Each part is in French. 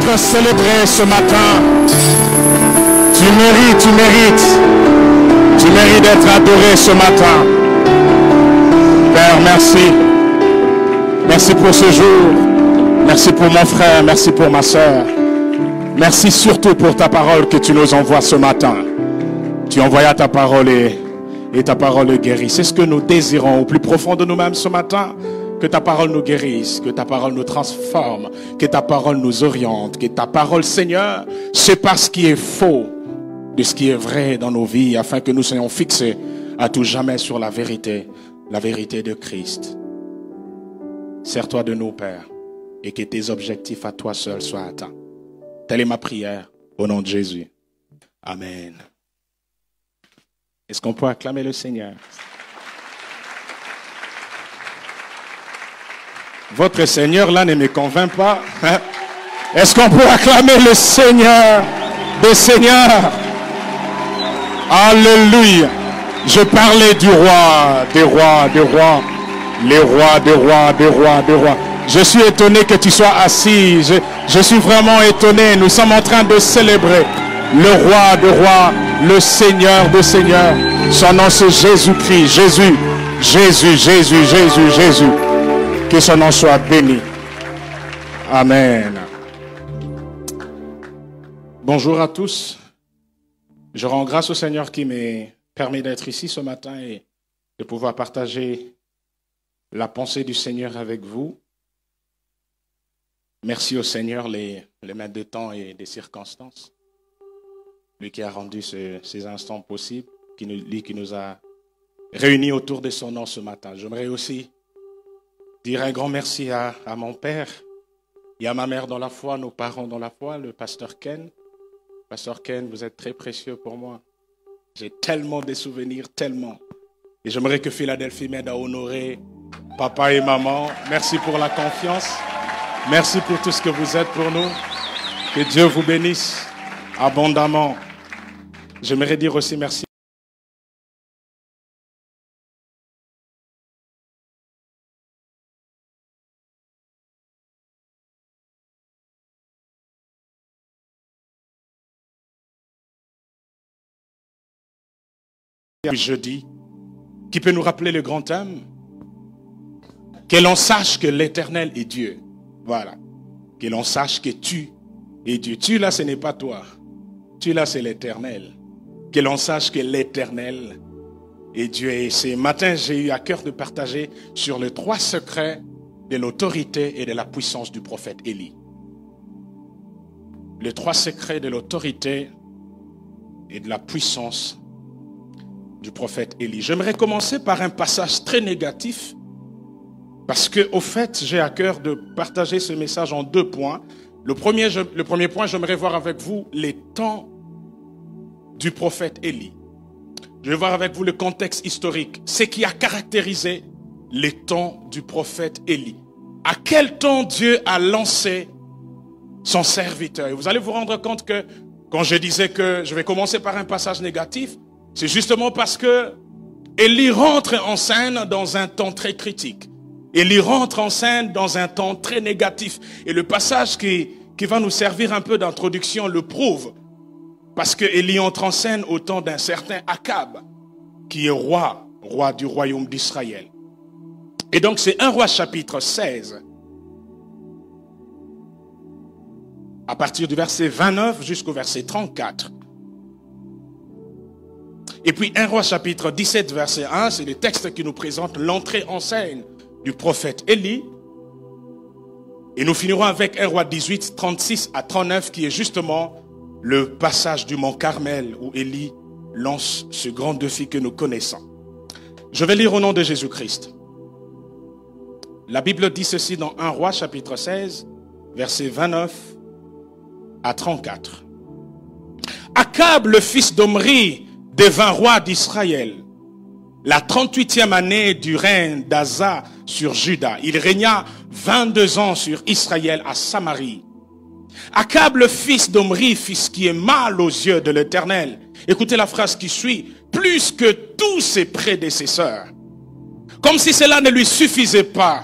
d'être célébré ce matin. Tu mérites d'être adoré ce matin. Père, merci. Merci pour ce jour. Merci pour mon frère, merci pour ma soeur. Merci surtout pour ta parole que tu nous envoies ce matin. Tu envoies ta parole et ta parole guérit. C'est ce que nous désirons au plus profond de nous-mêmes ce matin. Que ta parole nous guérisse, que ta parole nous transforme, que ta parole nous oriente, que ta parole, Seigneur, sépare ce qui est faux de ce qui est vrai dans nos vies, afin que nous soyons fixés à tout jamais sur la vérité de Christ. Sers-toi de nous, Père, et que tes objectifs à toi seul soient atteints. Telle est ma prière, au nom de Jésus. Amen. Est-ce qu'on peut acclamer le Seigneur? Votre Seigneur, là, ne me convainc pas. Est-ce qu'on peut acclamer le Seigneur des Seigneurs? Alléluia. Je parlais du roi, des rois, des rois. Les rois, des rois, des rois, des rois. Je suis étonné que tu sois assis. Je suis vraiment étonné. Nous sommes en train de célébrer le roi des rois, le Seigneur des seigneurs. Son nom c'est Jésus-Christ. Jésus. Que son nom soit béni. Amen. Bonjour à tous. Je rends grâce au Seigneur qui m'a permis d'être ici ce matin et de pouvoir partager la pensée du Seigneur avec vous. Merci au Seigneur, les maîtres de temps et des circonstances. Lui qui a rendu ces instants possibles, qui nous a réunis autour de son nom ce matin. J'aimerais aussi dire un grand merci à mon père et à ma mère dans la foi, nos parents dans la foi, le pasteur Ken. Pasteur Ken, vous êtes très précieux pour moi. J'ai tellement de souvenirs, tellement. Et j'aimerais que Philadelphie m'aide à honorer papa et maman. Merci pour la confiance. Merci pour tout ce que vous êtes pour nous. Que Dieu vous bénisse abondamment. J'aimerais dire aussi merci. Jeudi, qui peut nous rappeler le grand thème? Que l'on sache que l'Éternel est Dieu. Voilà. Que l'on sache que tu es Dieu. Tu là, ce n'est pas toi. Tu là, c'est l'Éternel. Que l'on sache que l'Éternel est Dieu. Et ce matin, j'ai eu à cœur de partager sur les 3 secrets de l'autorité et de la puissance du prophète Élie. Les 3 secrets de l'autorité et de la puissance du prophète Élie. J'aimerais commencer par un passage très négatif parce que, au fait, j'ai à cœur de partager ce message en 2 points. Le premier point, j'aimerais voir avec vous les temps du prophète Élie. Je vais voir avec vous le contexte historique, ce qui a caractérisé les temps du prophète Élie. À quel temps Dieu a lancé son serviteur? Et vous allez vous rendre compte que, quand je disais que je vais commencer par un passage négatif, c'est justement parce que Élie rentre en scène dans un temps très critique. Élie rentre en scène dans un temps très négatif. Et le passage qui va nous servir un peu d'introduction le prouve. Parce que Élie entre en scène au temps d'un certain Akab, qui est roi du royaume d'Israël. Et donc c'est 1 Roi chapitre 16. À partir du verset 29 jusqu'au verset 34. Et puis 1 Roi chapitre 17 verset 1, c'est le texte qui nous présente l'entrée en scène du prophète Élie. Et nous finirons avec 1 Roi 18, 36 à 39 qui est justement le passage du mont Carmel où Élie lance ce grand défi que nous connaissons. Je vais lire au nom de Jésus-Christ. La Bible dit ceci dans 1 Roi chapitre 16 verset 29 à 34. Akab le fils d'Omri devint roi d'Israël, la 38e année du règne d'Asa sur Juda. Il régna 22 ans sur Israël à Samarie. Akab, le fils d'Omri, fit ce qui est mal aux yeux de l'Éternel. Écoutez la phrase qui suit. Plus que tous ses prédécesseurs. Comme si cela ne lui suffisait pas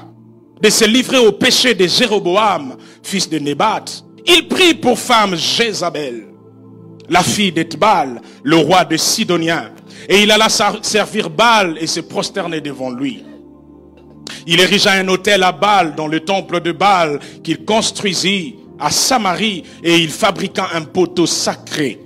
de se livrer au péché de Jéroboam, fils de Nébat, Il prit pour femme Jézabel, la fille d'Ethbal, le roi de Sidonien, et il alla servir Baal et se prosterner devant lui. Il érigea un autel à Baal dans le temple de Baal qu'il construisit à Samarie, et il fabriqua un poteau sacré.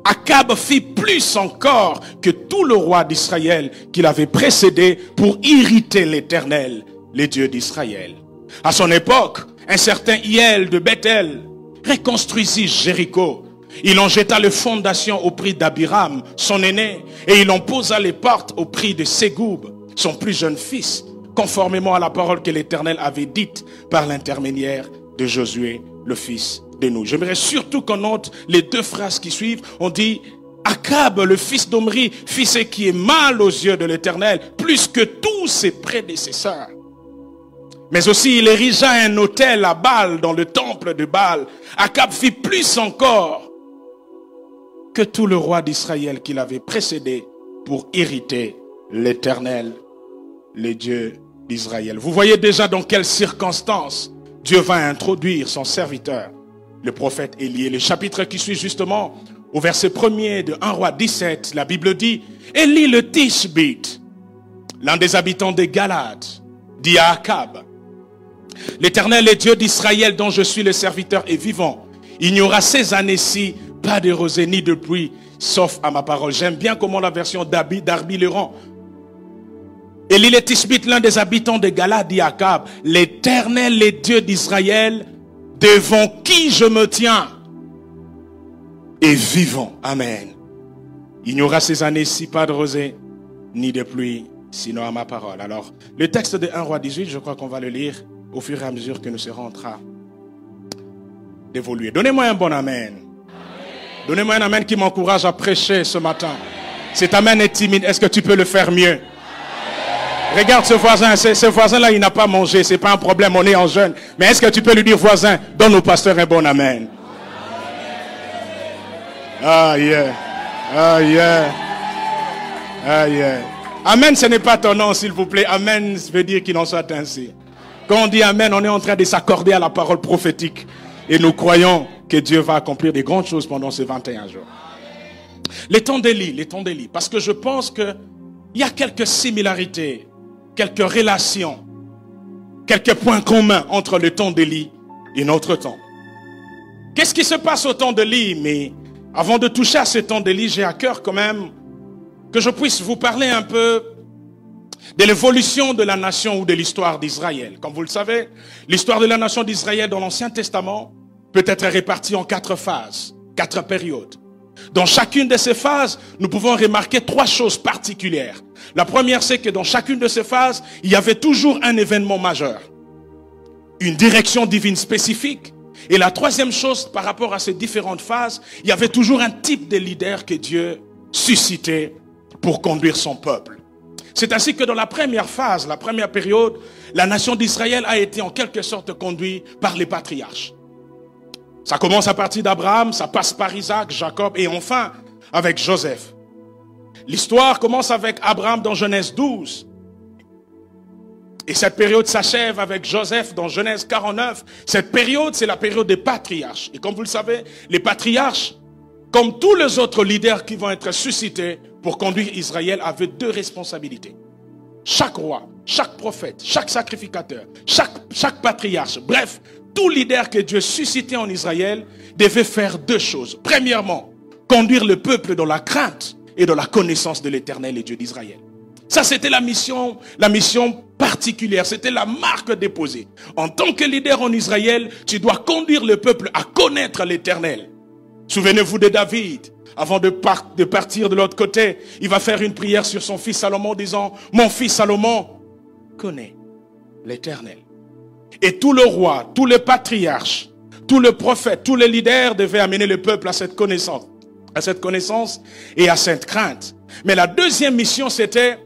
Akab fit plus encore que tout le roi d'Israël qui l'avait précédé pour irriter l'Éternel, les dieux d'Israël. À son époque, un certain Hiel de Bethel reconstruisit Jéricho. Il en jeta les fondations au prix d'Abiram, son aîné, et il en posa les portes au prix de Ségoub, son plus jeune fils, conformément à la parole que l'Éternel avait dite par l'intermédiaire de Josué, le fils de Nun. J'aimerais surtout qu'on note les deux phrases qui suivent. On dit Akab, le fils d'Omri, fit ce qui est mal aux yeux de l'Éternel, plus que tous ses prédécesseurs. Mais aussi il érigea un autel à Baal dans le temple de Baal. Akab fit plus encore que tout le roi d'Israël qui l'avait précédé pour irriter l'Éternel, les dieux d'Israël. Vous voyez déjà dans quelles circonstances Dieu va introduire son serviteur, le prophète Élie. Le chapitre qui suit justement, au verset 1er de 1 Roi 17, la Bible dit, Élie le Tishbite, l'un des habitants de Galade, dit à Akab, l'Éternel, le Dieu d'Israël dont je suis le serviteur est vivant. Il n'y aura ces années-ci pas de rosée ni de pluie, sauf à ma parole. J'aime bien comment la version d'Arby le rend. Élie le Tishbite, l'un des habitants de Galade, dit à Akab, l'Éternel, le Dieu d'Israël, devant qui je me tiens, est vivant. Amen. Il n'y aura ces années-ci pas de rosée ni de pluie, sinon à ma parole. Alors, le texte de 1 Roi 18, je crois qu'on va le lire au fur et à mesure que nous serons en train d'évoluer. Donnez-moi un bon amen. Donnez-moi un amen qui m'encourage à prêcher ce matin. Cet amen est timide. Est-ce que tu peux le faire mieux? Regarde ce voisin. Ce voisin-là, il n'a pas mangé. Ce n'est pas un problème. On est en jeûne. Mais est-ce que tu peux lui dire, voisin, donne au pasteur un bon amen? Ah, yeah. Ah, yeah. Ah, yeah. Amen, ce n'est pas ton nom, s'il vous plaît. Amen veut dire qu'il en soit ainsi. Quand on dit amen, on est en train de s'accorder à la parole prophétique. Et nous croyons que Dieu va accomplir des grandes choses pendant ces 21 jours. Les temps d'Élie, parce que je pense qu'il y a quelques similarités, quelques relations, quelques points communs entre le temps d'Élie et notre temps. Qu'est-ce qui se passe au temps d'Élie? Mais avant de toucher à ce temps d'Élie, j'ai à cœur quand même que je puisse vous parler un peu de l'évolution de la nation ou de l'histoire d'Israël. Comme vous le savez, l'histoire de la nation d'Israël dans l'Ancien Testament peut être répartie en 4 phases, 4 périodes. Dans chacune de ces phases, nous pouvons remarquer 3 choses particulières. La première, c'est que dans chacune de ces phases, il y avait toujours un événement majeur, une direction divine spécifique. Et la troisième chose, par rapport à ces différentes phases, il y avait toujours un type de leader que Dieu suscitait pour conduire son peuple. C'est ainsi que dans la première phase, la première période, la nation d'Israël a été en quelque sorte conduite par les patriarches. Ça commence à partir d'Abraham, ça passe par Isaac, Jacob et enfin avec Joseph. L'histoire commence avec Abraham dans Genèse 12. Et cette période s'achève avec Joseph dans Genèse 49. Cette période, c'est la période des patriarches. Et comme vous le savez, les patriarches, comme tous les autres leaders qui vont être suscités pour conduire Israël, avaient 2 responsabilités. Chaque roi, chaque prophète, chaque sacrificateur, chaque patriarche, bref, tout leader que Dieu suscitait en Israël devait faire 2 choses. Premièrement, conduire le peuple dans la crainte et dans la connaissance de l'Éternel et Dieu d'Israël. Ça, c'était la mission particulière, c'était la marque déposée. En tant que leader en Israël, tu dois conduire le peuple à connaître l'Éternel. Souvenez-vous de David. Avant de partir de l'autre côté, il va faire une prière sur son fils Salomon disant, mon fils Salomon connaît l'Éternel. Et tout le roi, tous les patriarches, tous les prophètes, tous les leaders devaient amener le peuple à cette connaissance et à cette crainte. Mais la deuxième mission, c'était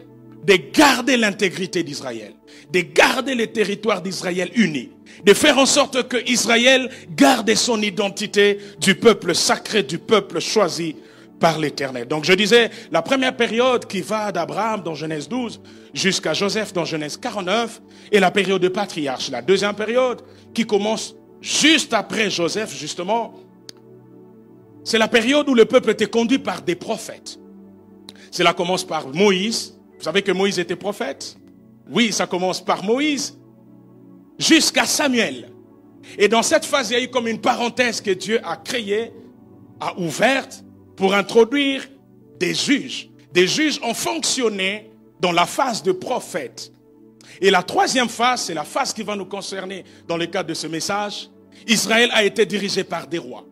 de garder l'intégrité d'Israël, de garder le territoire d'Israël uni, de faire en sorte que Israël garde son identité du peuple sacré, du peuple choisi par l'Éternel. Donc je disais, la première période qui va d'Abraham dans Genèse 12 jusqu'à Joseph dans Genèse 49 est la période de patriarche. La deuxième période qui commence juste après Joseph, justement, c'est la période où le peuple était conduit par des prophètes. Cela commence par Moïse. Vous savez que Moïse était prophète? Oui, ça commence par Moïse jusqu'à Samuel. Et dans cette phase, il y a eu comme une parenthèse que Dieu a créée, a ouverte pour introduire des juges. Des juges ont fonctionné dans la phase de prophète. Et la troisième phase, c'est la phase qui va nous concerner dans le cadre de ce message. Israël a été dirigé par des rois.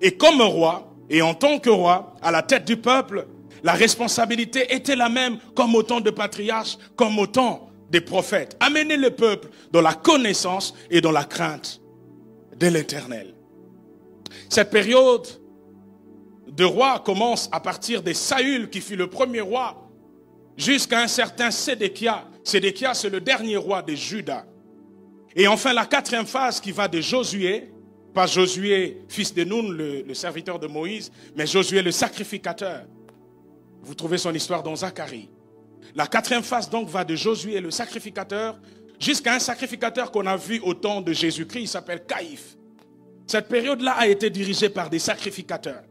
Et comme roi, et en tant que roi, à la tête du peuple, la responsabilité était la même comme au temps de patriarches, comme au temps des prophètes. Amener le peuple dans la connaissance et dans la crainte de l'Éternel. Cette période de roi commence à partir de Saül, qui fut le premier roi, jusqu'à un certain Sédéchia. Sédéchia, c'est le dernier roi de Juda. Et enfin, la quatrième phase qui va de Josué, pas Josué, fils de Nun, le serviteur de Moïse, mais Josué, le sacrificateur. Vous trouvez son histoire dans Zacharie. La quatrième phase donc va de Josué, le sacrificateur, jusqu'à un sacrificateur qu'on a vu au temps de Jésus-Christ, il s'appelle Caïphe. Cette période-là a été dirigée par des sacrificateurs.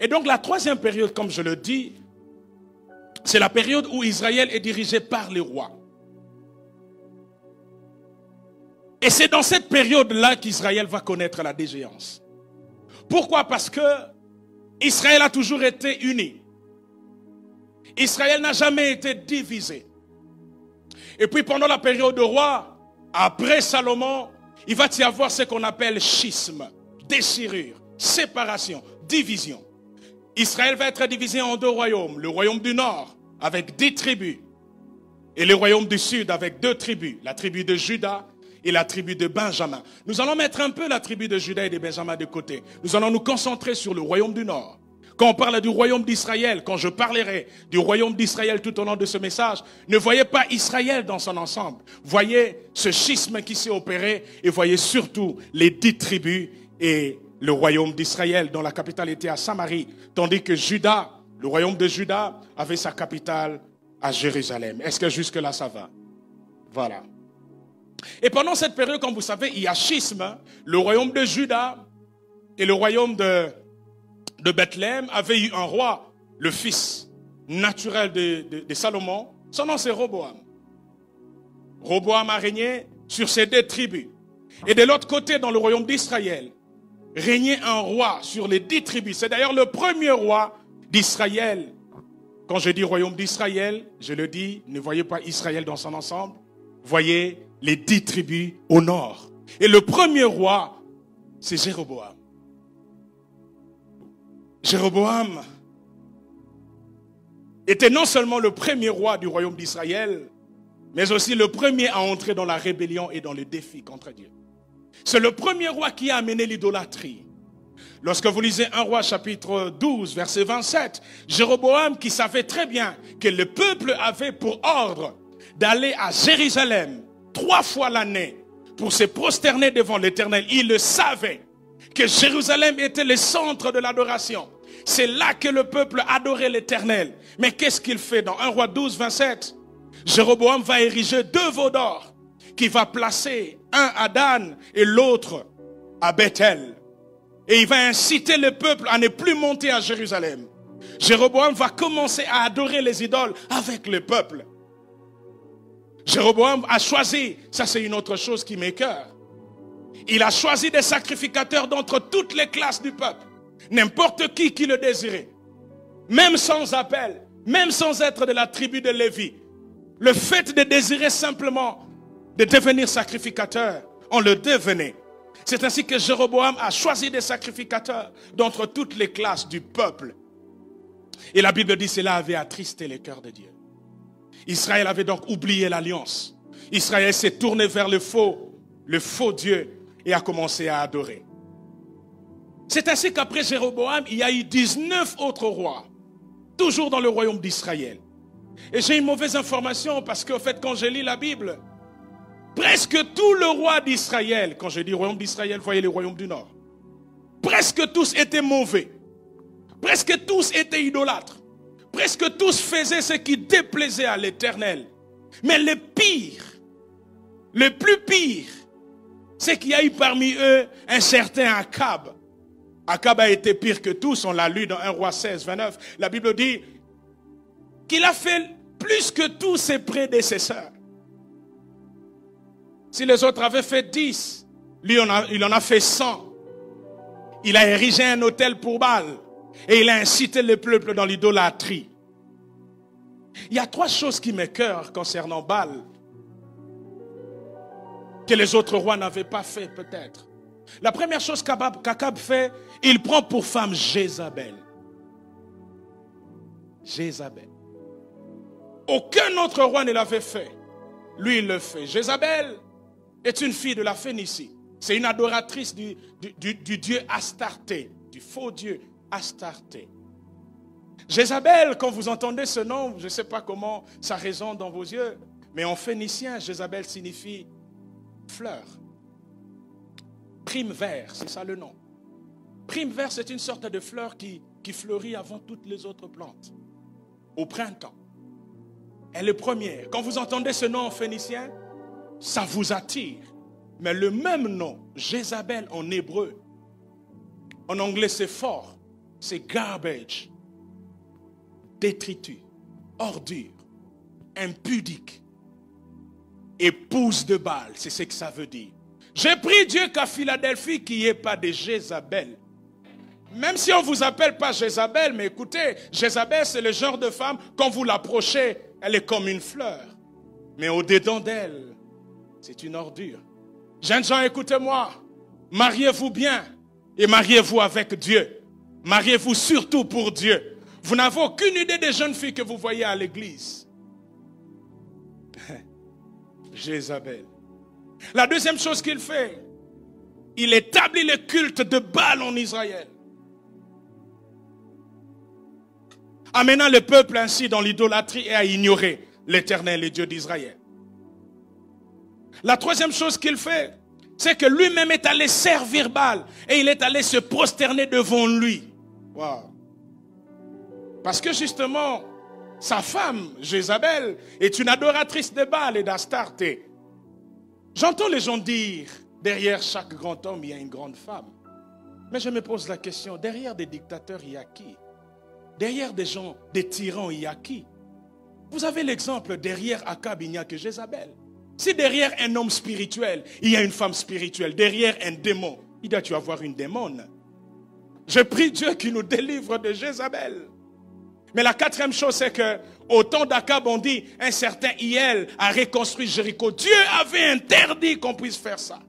Et donc la troisième période, comme je le dis, c'est la période où Israël est dirigé par les rois. Et c'est dans cette période-là qu'Israël va connaître la déchéance. Pourquoi? Parce que Israël a toujours été uni. Israël n'a jamais été divisé. Et puis pendant la période de roi, après Salomon, il va y avoir ce qu'on appelle schisme, déchirure, séparation, division. Israël va être divisé en deux royaumes. Le royaume du nord avec 10 tribus et le royaume du sud avec 2 tribus. La tribu de Juda et la tribu de Benjamin. Nous allons mettre un peu la tribu de Juda et de Benjamin de côté. Nous allons nous concentrer sur le royaume du nord. Quand on parle du royaume d'Israël, quand je parlerai du royaume d'Israël tout au long de ce message, ne voyez pas Israël dans son ensemble. Voyez ce schisme qui s'est opéré et voyez surtout les 10 tribus et le royaume d'Israël dont la capitale était à Samarie, tandis que Juda, le royaume de Juda, avait sa capitale à Jérusalem. Est-ce que jusque-là ça va? Voilà. Et pendant cette période, comme vous savez, il y a schisme. Le royaume de Juda et le royaume de Bethléem avaient eu un roi, le fils naturel de Salomon. Son nom c'est Roboam. Roboam a régné sur ces 2 tribus. Et de l'autre côté, dans le royaume d'Israël, régnait un roi sur les 10 tribus. C'est d'ailleurs le premier roi d'Israël. Quand je dis royaume d'Israël, je le dis, ne voyez pas Israël dans son ensemble. Voyez les 10 tribus au nord. Et le premier roi, c'est Jéroboam. Jéroboam était non seulement le premier roi du royaume d'Israël, mais aussi le premier à entrer dans la rébellion et dans le défi contre Dieu. C'est le premier roi qui a amené l'idolâtrie. Lorsque vous lisez 1 Roi chapitre 12, verset 27, Jéroboam qui savait très bien que le peuple avait pour ordre d'aller à Jérusalem 3 fois l'année pour se prosterner devant l'Éternel. Il le savait que Jérusalem était le centre de l'adoration. C'est là que le peuple adorait l'Éternel. Mais qu'est-ce qu'il fait dans 1 Roi 12, 27? Jéroboam va ériger 2 veaux d'or qu'il va placer, un à Dan et l'autre à Bethel. Et il va inciter le peuple à ne plus monter à Jérusalem. Jéroboam va commencer à adorer les idoles avec le peuple. Jéroboam a choisi, ça c'est une autre chose qui m'écoeure, il a choisi des sacrificateurs d'entre toutes les classes du peuple. N'importe qui le désirait. Même sans appel, même sans être de la tribu de Lévi. Le fait de désirer simplement de devenir sacrificateur, on le devenait. C'est ainsi que Jéroboam a choisi des sacrificateurs d'entre toutes les classes du peuple. Et la Bible dit que cela avait attristé le cœur de Dieu. Israël avait donc oublié l'alliance. Israël s'est tourné vers le faux Dieu et a commencé à adorer. C'est ainsi qu'après Jéroboam, il y a eu 19 autres rois, toujours dans le royaume d'Israël. Et j'ai une mauvaise information parce qu'en fait, quand je lis la Bible, presque tout le roi d'Israël, quand je dis royaume d'Israël, voyez le royaume du nord, presque tous étaient mauvais. Presque tous étaient idolâtres. Presque tous faisaient ce qui déplaisait à l'Éternel. Mais le pire, le plus pire, c'est qu'il y a eu parmi eux un certain Akab. Akab a été pire que tous, on l'a lu dans 1 Roi 16, 29. La Bible dit qu'il a fait plus que tous ses prédécesseurs. Si les autres avaient fait 10, lui il en a fait 100. Il a érigé un autel pour Baal et il a incité le peuple dans l'idolâtrie. Il y a 3 choses qui m'écœurent concernant Baal que les autres rois n'avaient pas fait peut-être. La première chose qu'Akab fait, il prend pour femme Jézabel. Jézabel. Aucun autre roi ne l'avait fait. Lui, il le fait. Jézabel est une fille de la Phénicie. C'est une adoratrice du dieu Astarté, du faux dieu Astarté. Jézabel, quand vous entendez ce nom, je ne sais pas comment ça résonne dans vos yeux, mais en phénicien, Jézabel signifie fleur. Prime vert, c'est ça le nom. Prime vert, c'est une sorte de fleur qui fleurit avant toutes les autres plantes, au printemps. Elle est première. Quand vous entendez ce nom en phénicien, ça vous attire. Mais le même nom, Jézabel en hébreu, en anglais c'est fort, c'est garbage, détritus, ordure, impudique, épouse de Baal, c'est ce que ça veut dire. J'ai prié Dieu qu'à Philadelphie, qu'il n'y ait pas de Jézabel. Même si on ne vous appelle pas Jézabel, mais écoutez, Jézabel c'est le genre de femme, quand vous l'approchez, elle est comme une fleur. Mais au-dedans d'elle, c'est une ordure. Jeunes gens, écoutez-moi, mariez-vous bien et mariez-vous avec Dieu. Mariez-vous surtout pour Dieu. Vous n'avez aucune idée des jeunes filles que vous voyez à l'église. Jézabel. La deuxième chose qu'il fait, il établit le culte de Baal en Israël. Amenant le peuple ainsi dans l'idolâtrie et à ignorer l'Éternel, le Dieu d'Israël. La troisième chose qu'il fait, c'est que lui-même est allé servir Baal et il est allé se prosterner devant lui. Wow. Parce que justement, sa femme, Jézabel, est une adoratrice de Baal et d'Astarté. J'entends les gens dire, derrière chaque grand homme, il y a une grande femme. Mais je me pose la question, derrière des dictateurs, il y a qui? Derrière des gens, des tyrans, il y a qui? Vous avez l'exemple, derrière Akab, il n'y a que Jézabel. Si derrière un homme spirituel, il y a une femme spirituelle, derrière un démon, il doit y avoir une démone. Je prie Dieu qui nous délivre de Jézabel. Mais la quatrième chose, c'est que au temps d'Akab, on dit, un certain Hiel a reconstruit Jéricho. Dieu avait interdit qu'on puisse faire ça.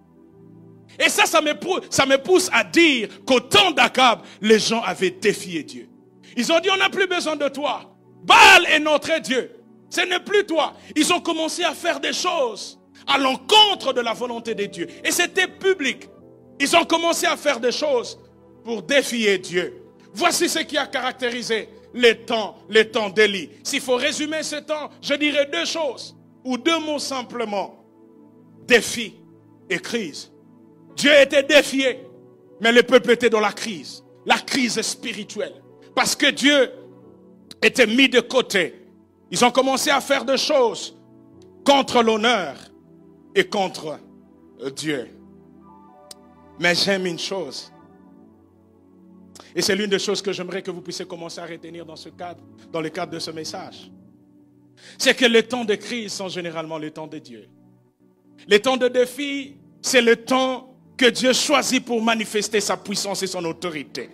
Et ça me pousse à dire qu'au temps d'Akab, les gens avaient défié Dieu. Ils ont dit, on n'a plus besoin de toi. Baal est notre Dieu. Ce n'est plus toi. Ils ont commencé à faire des choses à l'encontre de la volonté de Dieu. Et c'était public. Ils ont commencé à faire des choses pour défier Dieu. Voici ce qui a caractérisé les temps d'Élie. S'il faut résumer ce temps, je dirais 2 choses, ou 2 mots simplement. Défi et crise. Dieu était défié, mais le peuple était dans la crise spirituelle. Parce que Dieu était mis de côté. Ils ont commencé à faire des choses contre l'honneur et contre Dieu. Mais j'aime une chose. Et c'est l'une des choses que j'aimerais que vous puissiez commencer à retenir dans le cadre de ce message. C'est que les temps de crise sont généralement les temps de Dieu. Les temps de défi, c'est le temps que Dieu choisit pour manifester sa puissance et son autorité.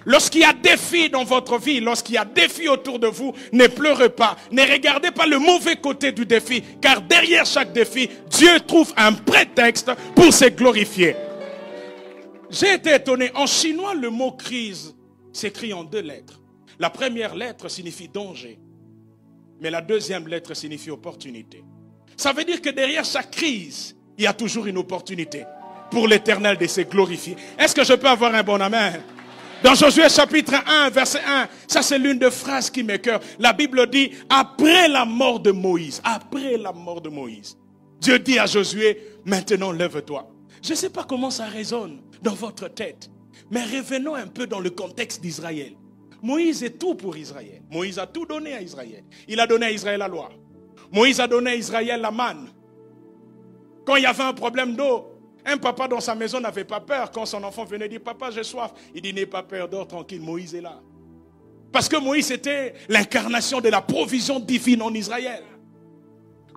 Lorsqu'il y a défi dans votre vie, lorsqu'il y a défi autour de vous, ne pleurez pas. Ne regardez pas le mauvais côté du défi, car derrière chaque défi, Dieu trouve un prétexte pour se glorifier. J'ai été étonné. En chinois, le mot crise s'écrit en 2 lettres. La première lettre signifie danger, mais la deuxième lettre signifie opportunité. Ça veut dire que derrière chaque crise, il y a toujours une opportunité pour l'Éternel de se glorifier. Est-ce que je peux avoir un bon amen? Dans Josué chapitre 1, verset 1, ça c'est l'une des phrases qui m'écoeure. La Bible dit, après la mort de Moïse, Dieu dit à Josué, maintenant lève-toi. Je ne sais pas comment ça résonne dans votre tête, mais revenons un peu dans le contexte d'Israël. Moïse est tout pour Israël. Moïse a tout donné à Israël. Il a donné à Israël la loi. Moïse a donné à Israël la manne. Quand il y avait un problème d'eau, Un papa dans sa maison n'avait pas peur quand son enfant venait dire, papa, j'ai soif. Il dit, n'aie pas peur, dors tranquille, Moïse est là. Parce que Moïse était l'incarnation de la provision divine en Israël.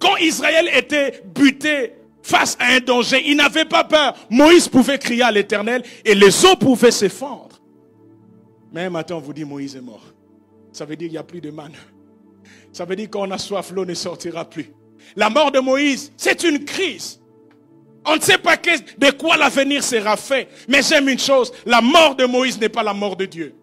Quand Israël était buté face à un danger, il n'avait pas peur. Moïse pouvait crier à l'Éternel et les eaux pouvaient se fendre. Mais un matin, on vous dit, Moïse est mort. Ça veut dire qu'il n'y a plus de manne. Ça veut dire qu'on a soif, l'eau ne sortira plus. La mort de Moïse, c'est une crise. On ne sait pas de quoi l'avenir sera fait. Mais j'aime une chose, la mort de Moïse n'est pas la mort de Dieu.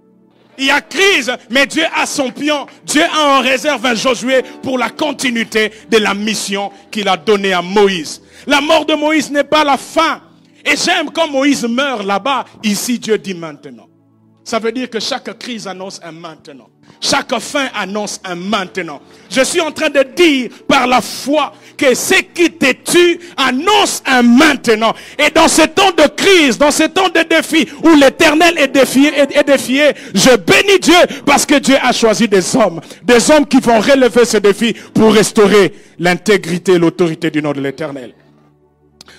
Il y a crise, mais Dieu a son pion. Dieu a en réserve un Josué pour la continuité de la mission qu'il a donnée à Moïse. La mort de Moïse n'est pas la fin. Et j'aime quand Moïse meurt là-bas. Ici, Dieu dit maintenant. Ça veut dire que chaque crise annonce un maintenant. Chaque fin annonce un maintenant. Je suis en train de dire par la foi que ce qui te tue annonce un maintenant. Et dans ce temps de crise, dans ce temps de défi où l'Éternel est défié, je bénis Dieu parce que Dieu a choisi des hommes qui vont relever ce défi pour restaurer l'intégrité et l'autorité du nom de l'Éternel.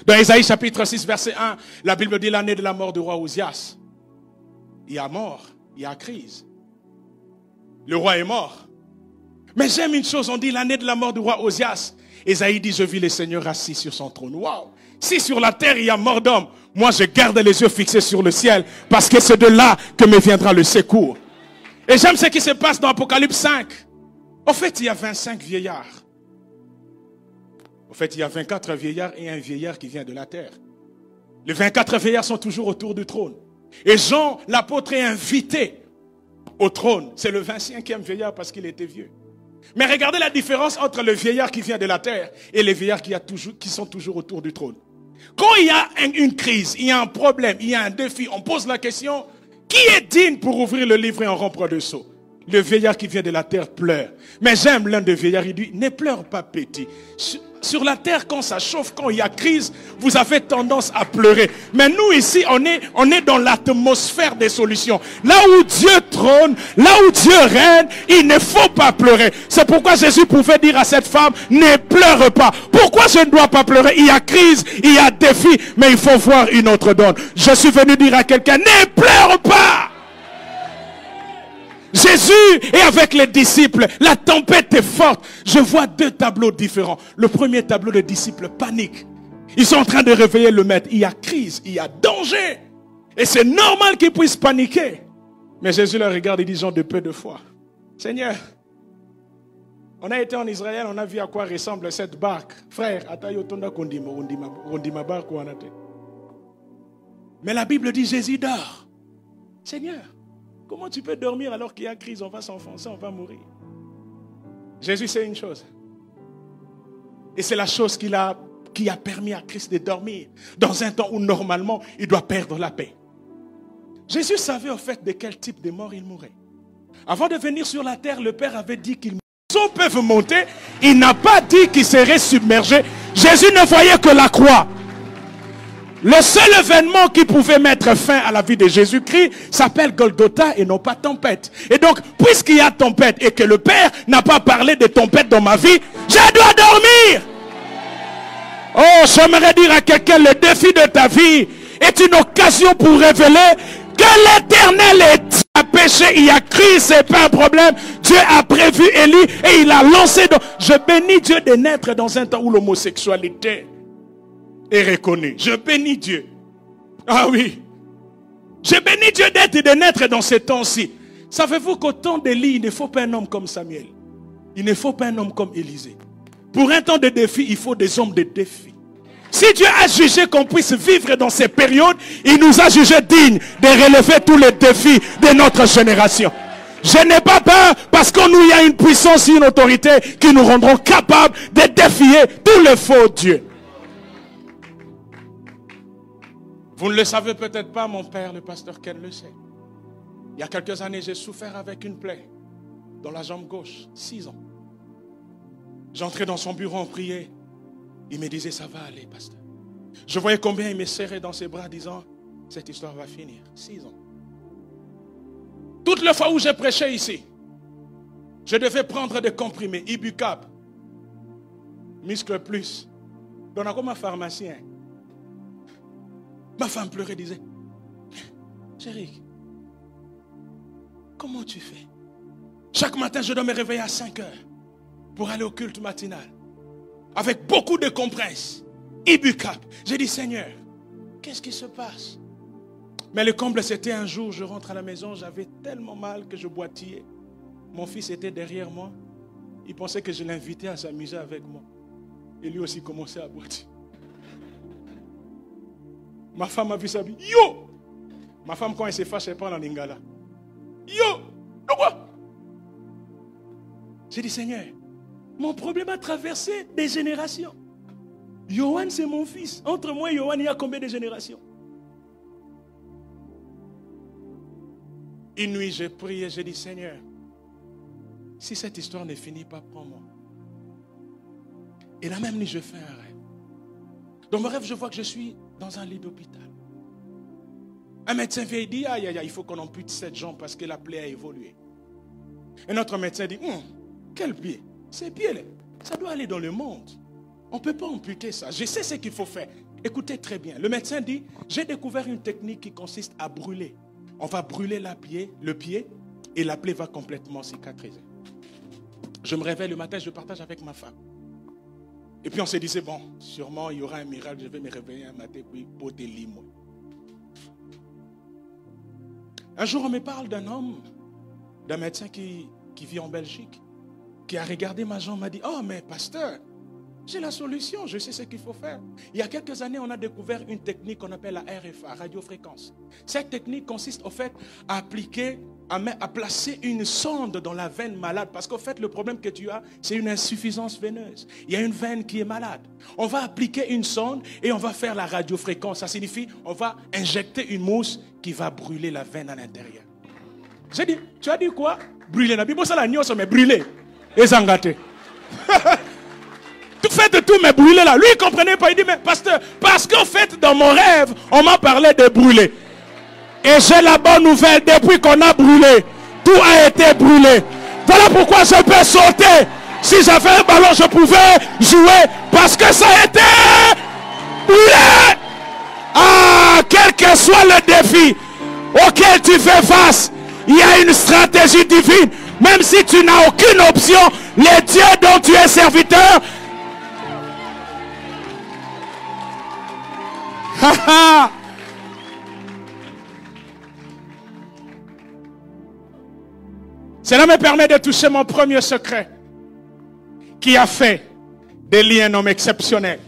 Dans Ésaïe chapitre 6 verset 1, la Bible dit l'année de la mort du roi Ozias. Il y a mort, il y a crise. Le roi est mort. Mais j'aime une chose, on dit l'année de la mort du roi Ozias. Ésaïe dit, je vis le Seigneur assis sur son trône. Waouh! Si sur la terre il y a mort d'homme, moi je garde les yeux fixés sur le ciel, parce que c'est de là que me viendra le secours. Et j'aime ce qui se passe dans Apocalypse 5. En fait, il y a 25 vieillards. En fait, il y a 24 vieillards et un vieillard qui vient de la terre. Les 24 vieillards sont toujours autour du trône. Et Jean, l'apôtre, est invité au trône. C'est le 25e vieillard parce qu'il était vieux. Mais regardez la différence entre le vieillard qui vient de la terre et les vieillards qui sont toujours autour du trône. Quand il y a une crise, il y a un problème, il y a un défi, on pose la question, qui est digne pour ouvrir le livre et en rompre le sceau? Le vieillard qui vient de la terre pleure. Mais j'aime l'un des vieillards, il dit, ne pleure pas petit. Sur la terre, quand ça chauffe, quand il y a crise, vous avez tendance à pleurer. Mais nous ici, on est dans l'atmosphère des solutions. Là où Dieu trône, là où Dieu règne, il ne faut pas pleurer. C'est pourquoi Jésus pouvait dire à cette femme, ne pleure pas. Pourquoi je ne dois pas pleurer? Il y a crise, il y a défi, mais il faut voir une autre donne. Je suis venu dire à quelqu'un, ne pleure pas. Jésus est avec les disciples. La tempête est forte. Je vois deux tableaux différents. Le premier tableau, les disciples paniquent. Ils sont en train de réveiller le maître. Il y a crise, il y a danger. Et c'est normal qu'ils puissent paniquer. Mais Jésus leur regarde et dit, gens de peu de foi. Seigneur, on a été en Israël, on a vu à quoi ressemble cette barque. Frère, mais la Bible dit, Jésus dort. Seigneur, comment tu peux dormir alors qu'il y a crise? On va s'enfoncer, on va mourir. Jésus sait une chose. Et c'est la chose qui a permis à Christ de dormir dans un temps où normalement il doit perdre la paix. Jésus savait au fait de quel type de mort il mourrait. Avant de venir sur la terre, le Père avait dit qu'ils peuvent monter. Il n'a pas dit qu'ils seraient submergés. Jésus ne voyait que la croix. Le seul événement qui pouvait mettre fin à la vie de Jésus-Christ s'appelle Golgotha et non pas tempête. Et donc, puisqu'il y a tempête et que le Père n'a pas parlé de tempête dans ma vie, je dois dormir. Oh, j'aimerais dire à quelqu'un, le défi de ta vie est une occasion pour révéler que l'Éternel est à péché. Il y a crise, c'est pas un problème. Dieu a prévu Élie et il a lancé. Je bénis Dieu de naître dans un temps où l'homosexualité est reconnu. Je bénis Dieu. Ah oui. Je bénis Dieu de naître dans ces temps-ci. Savez-vous qu'au temps d'Élie, il ne faut pas un homme comme Samuel. Il ne faut pas un homme comme Élisée. Pour un temps de défi, il faut des hommes de défi. Si Dieu a jugé qu'on puisse vivre dans ces périodes, il nous a jugé dignes de relever tous les défis de notre génération. Je n'ai pas peur parce qu'en nous il y a une puissance et une autorité qui nous rendront capables de défier tous les faux dieux. Vous ne le savez peut-être pas, mon père, le pasteur Ken le sait. Il y a quelques années, j'ai souffert avec une plaie dans la jambe gauche, 6 ans. J'entrais dans son bureau, on priait. Il me disait, ça va aller, pasteur. Je voyais combien il me serrait dans ses bras, disant, cette histoire va finir. 6 ans. Toutes les fois où j'ai prêché ici, je devais prendre des comprimés, Ibucap, Muscle Plus. Donc, comme un pharmacien. Ma femme pleurait, disait, chérie, comment tu fais? Chaque matin, je dois me réveiller à 5 heures pour aller au culte matinal. Avec beaucoup de compresses, Ibucap. J'ai dit, Seigneur, qu'est-ce qui se passe? Mais le comble, c'était un jour, je rentre à la maison, j'avais tellement mal que je boitillais. Mon fils était derrière moi. Il pensait que je l'invitais à s'amuser avec moi. Et lui aussi commençait à boitiller. Ma femme a vu ça. Yo! Ma femme, quand elle se fâche, elle parle en lingala. Yo! Pourquoi? J'ai dit, Seigneur, mon problème a traversé des générations. Yohan, c'est mon fils. Entre moi et Yohan, il y a combien de générations? Une nuit, j'ai prié, j'ai dit, Seigneur, si cette histoire ne finit pas, prends-moi. Et la même nuit, je fais un rêve. Dans mon rêve, je vois que je suis dans un lit d'hôpital. Un médecin vient et dit, aïe, aïe, aïe, il faut qu'on ampute cette jambe parce que la plaie a évolué. Un autre médecin dit, quel pied? Ces pieds-là, ça doit aller dans le monde. On ne peut pas amputer ça. Je sais ce qu'il faut faire. Écoutez très bien. Le médecin dit, j'ai découvert une technique qui consiste à brûler. On va brûler le pied et la plaie va complètement cicatriser. Je me réveille le matin, je partage avec ma femme. Et puis on se disait, bon, sûrement il y aura un miracle, je vais me réveiller un matin, puis poter l'île. Un jour, on me parle d'un homme, d'un médecin qui vit en Belgique, qui a regardé ma jambe, m'a dit, oh mais pasteur, j'ai la solution, je sais ce qu'il faut faire. Il y a quelques années, on a découvert une technique qu'on appelle la RFA, radiofréquence. Cette technique consiste au fait à placer une sonde dans la veine malade. Parce qu'au fait, le problème que tu as, c'est une insuffisance veineuse. Il y a une veine qui est malade. On va appliquer une sonde et on va faire la radiofréquence. Ça signifie, on va injecter une mousse qui va brûler la veine à l'intérieur. J'ai dit, tu as dit quoi? Brûler. La Bible, ça la niose, mais brûler. Et zangaté. Tout fait de tout, mais brûler là. Lui, il ne comprenait pas. Il dit, mais pasteur, parce qu'en fait, dans mon rêve, on m'a parlé de brûler. Et j'ai la bonne nouvelle, depuis qu'on a brûlé, tout a été brûlé. Voilà pourquoi je peux sauter. Si j'avais un ballon, je pouvais jouer, parce que ça a été brûlé. Ah, quel que soit le défi auquel tu fais face, il y a une stratégie divine. Même si tu n'as aucune option, les dieux dont tu es serviteur, cela me permet de toucher mon premier secret qui a fait d'Élie un homme exceptionnel.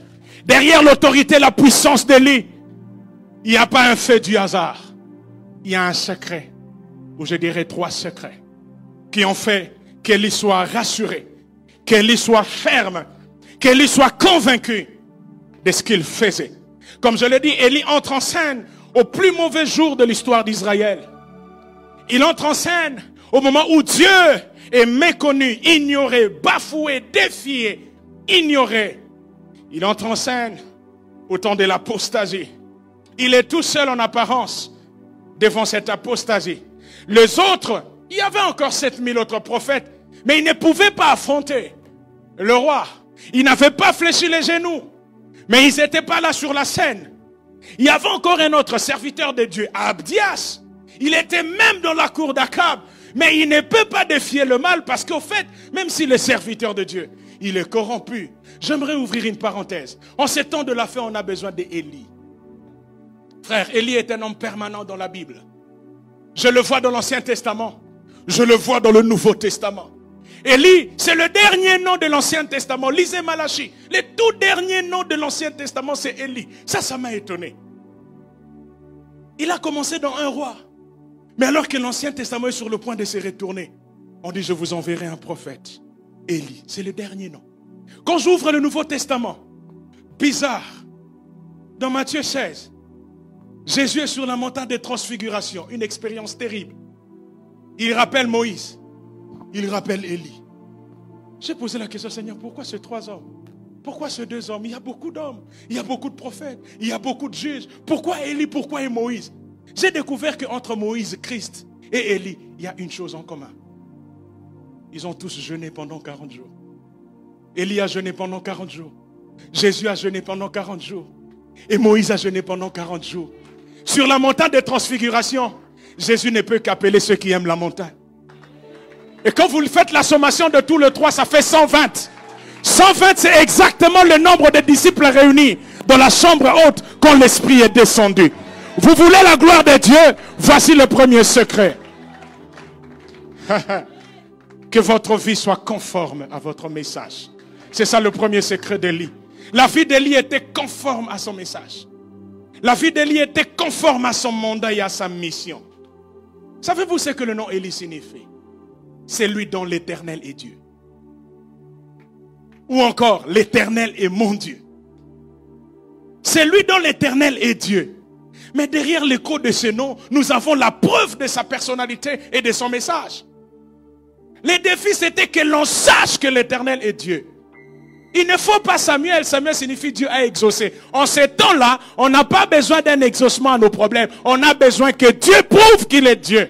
Derrière l'autorité, la puissance d'Élie, il n'y a pas un fait du hasard. Il y a un secret, ou je dirais 3 secrets, qui ont fait qu'Élie soit rassuré, qu'Élie soit ferme, qu'Élie soit convaincu de ce qu'il faisait. Comme je l'ai dit, Élie entre en scène au plus mauvais jour de l'histoire d'Israël. Il entre en scène au moment où Dieu est méconnu, ignoré, bafoué, défié, ignoré. Il entre en scène au temps de l'apostasie. Il est tout seul en apparence devant cette apostasie. Les autres, il y avait encore 7000 autres prophètes, mais ils ne pouvaient pas affronter le roi. Ils n'avaient pas fléchi les genoux. Mais ils n'étaient pas là sur la scène. Il y avait encore un autre serviteur de Dieu, Abdias. Il était même dans la cour d'Akab. Mais il ne peut pas défier le mal parce qu'au fait, même s'il est serviteur de Dieu, il est corrompu. J'aimerais ouvrir une parenthèse. En ces temps de la fin, on a besoin d'Élie. Frère, Élie est un homme permanent dans la Bible. Je le vois dans l'Ancien Testament. Je le vois dans le Nouveau Testament. Élie, c'est le dernier nom de l'Ancien Testament. Lisez Malachie. Le tout dernier nom de l'Ancien Testament, c'est Élie. Ça m'a étonné. Il a commencé dans un roi. Mais alors que l'Ancien Testament est sur le point de se retourner, on dit, je vous enverrai un prophète. Élie, c'est le dernier nom. Quand j'ouvre le Nouveau Testament, bizarre, dans Matthieu 16, Jésus est sur la montagne de transfiguration, une expérience terrible. Il rappelle Moïse. Il rappelle Élie. J'ai posé la question, Seigneur, pourquoi ces 3 hommes? Pourquoi ces 2 hommes? Il y a beaucoup d'hommes, il y a beaucoup de prophètes, il y a beaucoup de juges. Pourquoi Élie, pourquoi Moïse? J'ai découvert qu'entre Moïse, Christ et Élie, il y a une chose en commun. Ils ont tous jeûné pendant 40 jours. Élie a jeûné pendant 40 jours. Jésus a jeûné pendant 40 jours. Et Moïse a jeûné pendant 40 jours. Sur la montagne de transfiguration, Jésus ne peut qu'appeler ceux qui aiment la montagne. Et quand vous faites la sommation de tous les trois, ça fait 120. 120, c'est exactement le nombre de disciples réunis dans la chambre haute quand l'Esprit est descendu. Vous voulez la gloire de Dieu? Voici le premier secret. Que votre vie soit conforme à votre message. C'est ça le premier secret d'Élie. La vie d'Élie était conforme à son message. La vie d'Élie était conforme à son mandat et à sa mission. Savez-vous ce que le nom Élie signifie? C'est lui dont l'Éternel est Dieu. Ou encore, l'Éternel est mon Dieu. C'est lui dont l'Éternel est Dieu. Mais derrière l'écho de ce nom, nous avons la preuve de sa personnalité et de son message. Le défi, c'était que l'on sache que l'Éternel est Dieu. Il ne faut pas Samuel. Samuel signifie Dieu a exaucé. En ces temps-là, on n'a pas besoin d'un exaucement à nos problèmes. On a besoin que Dieu prouve qu'il est Dieu.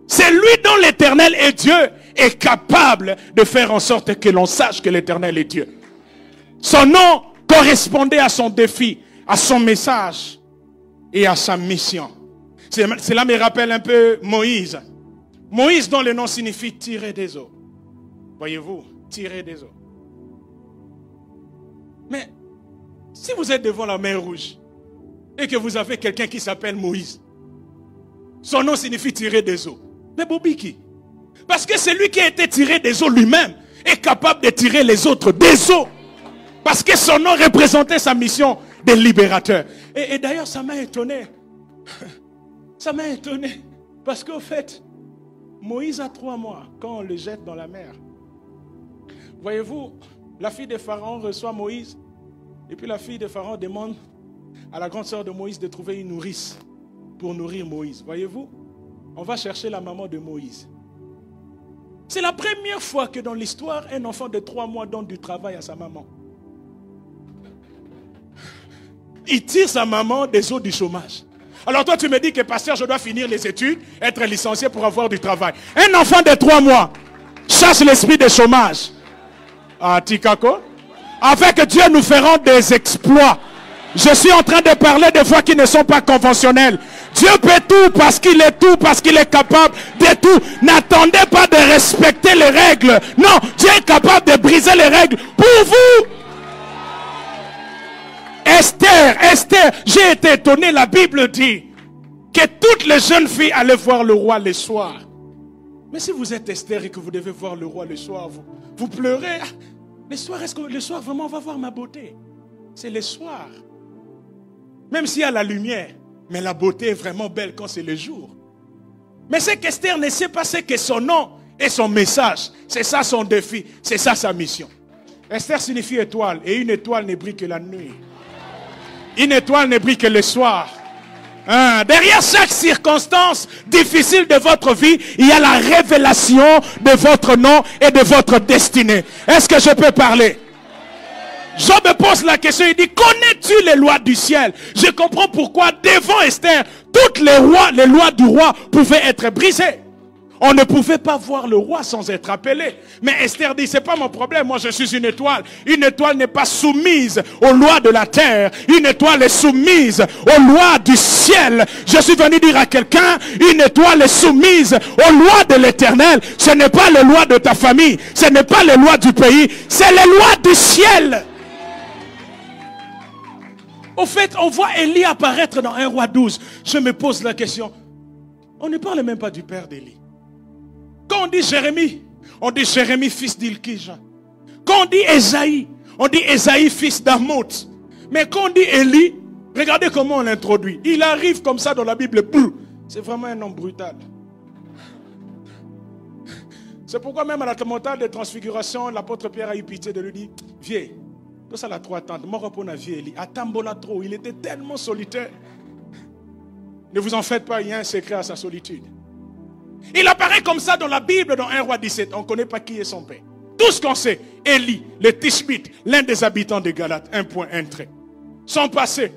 C'est lui dont l'Éternel est Dieu est capable de faire en sorte que l'on sache que l'Éternel est Dieu. Son nom correspondait à son défi, à son message et à sa mission. Cela me rappelle un peu Moïse. Moïse dont le nom signifie tirer des eaux. Voyez-vous, tirer des eaux. Mais si vous êtes devant la mer Rouge et que vous avez quelqu'un qui s'appelle Moïse, son nom signifie tirer des eaux. Mais Bobby qui? Parce que c'est lui qui a été tiré des eaux lui-même est capable de tirer les autres des eaux. Parce que son nom représentait sa mission de libérateur. Et d'ailleurs, ça m'a étonné. Ça m'a étonné. Parce qu'au fait, Moïse a 3 mois quand on le jette dans la mer. Voyez-vous, la fille de Pharaon reçoit Moïse. Et puis la fille de Pharaon demande à la grande sœur de Moïse de trouver une nourrice pour nourrir Moïse. Voyez-vous, on va chercher la maman de Moïse. C'est la première fois que dans l'histoire, un enfant de 3 mois donne du travail à sa maman. Il tire sa maman des eaux du chômage. Alors toi, tu me dis que pasteur, je dois finir les études, être licencié pour avoir du travail. Un enfant de 3 mois chasse l'esprit de chômage. Ah, Tikako. Avec Dieu, nous ferons des exploits. Je suis en train de parler de voies qui ne sont pas conventionnelles. Dieu peut tout parce qu'il est capable de tout. N'attendez pas de respecter les règles. Non, Dieu est capable de briser les règles pour vous. Esther, j'ai été étonné, la Bible dit que toutes les jeunes filles allaient voir le roi le soir. Mais si vous êtes Esther et que vous devez voir le roi le soir, vous pleurez. Le soir, est-ce que le soir vraiment on va voir ma beauté? C'est le soir. Même s'il y a la lumière, mais la beauté est vraiment belle quand c'est le jour. Mais c'est qu'Esther ne sait pas ce que son nom et son message. C'est ça son défi, c'est ça sa mission. Esther signifie étoile, et une étoile ne brille que la nuit. Une étoile ne brille que le soir. Derrière chaque circonstance difficile de votre vie, il y a la révélation de votre nom et de votre destinée. Est-ce que je peux parler? Job me pose la question, il dit, connais-tu les lois du ciel? Je comprends pourquoi devant Esther, toutes les lois du roi pouvaient être brisées. On ne pouvait pas voir le roi sans être appelé. Mais Esther dit, c'est pas mon problème, moi je suis une étoile. Une étoile n'est pas soumise aux lois de la terre. Une étoile est soumise aux lois du ciel. Je suis venu dire à quelqu'un, une étoile est soumise aux lois de l'Éternel. Ce n'est pas les lois de ta famille, ce n'est pas les lois du pays, c'est les lois du ciel. Au fait, on voit Élie apparaître dans 1 Roi 12. Je me pose la question, on ne parle même pas du père d'Élie. Quand on dit Jérémie, on dit Jérémie fils d'Ilkija. Quand on dit Esaïe, on dit Esaïe fils d'Amoth. Mais quand on dit Élie, regardez comment on l'introduit. Il arrive comme ça dans la Bible. C'est vraiment un homme brutal. C'est pourquoi même à la montagne de transfiguration, l'apôtre Pierre a eu pitié de lui dire, viens, tout ça la 3 tantes, moi repose à vieux Élie. À Tambola trop, il était tellement solitaire. Ne vous en faites pas, il y a un secret à sa solitude. Il apparaît comme ça dans la Bible, dans 1 Roi 17. On ne connaît pas qui est son père. Tout ce qu'on sait, Élie, le Tishbite, l'un des habitants de Galate, un point, un trait. Son passé.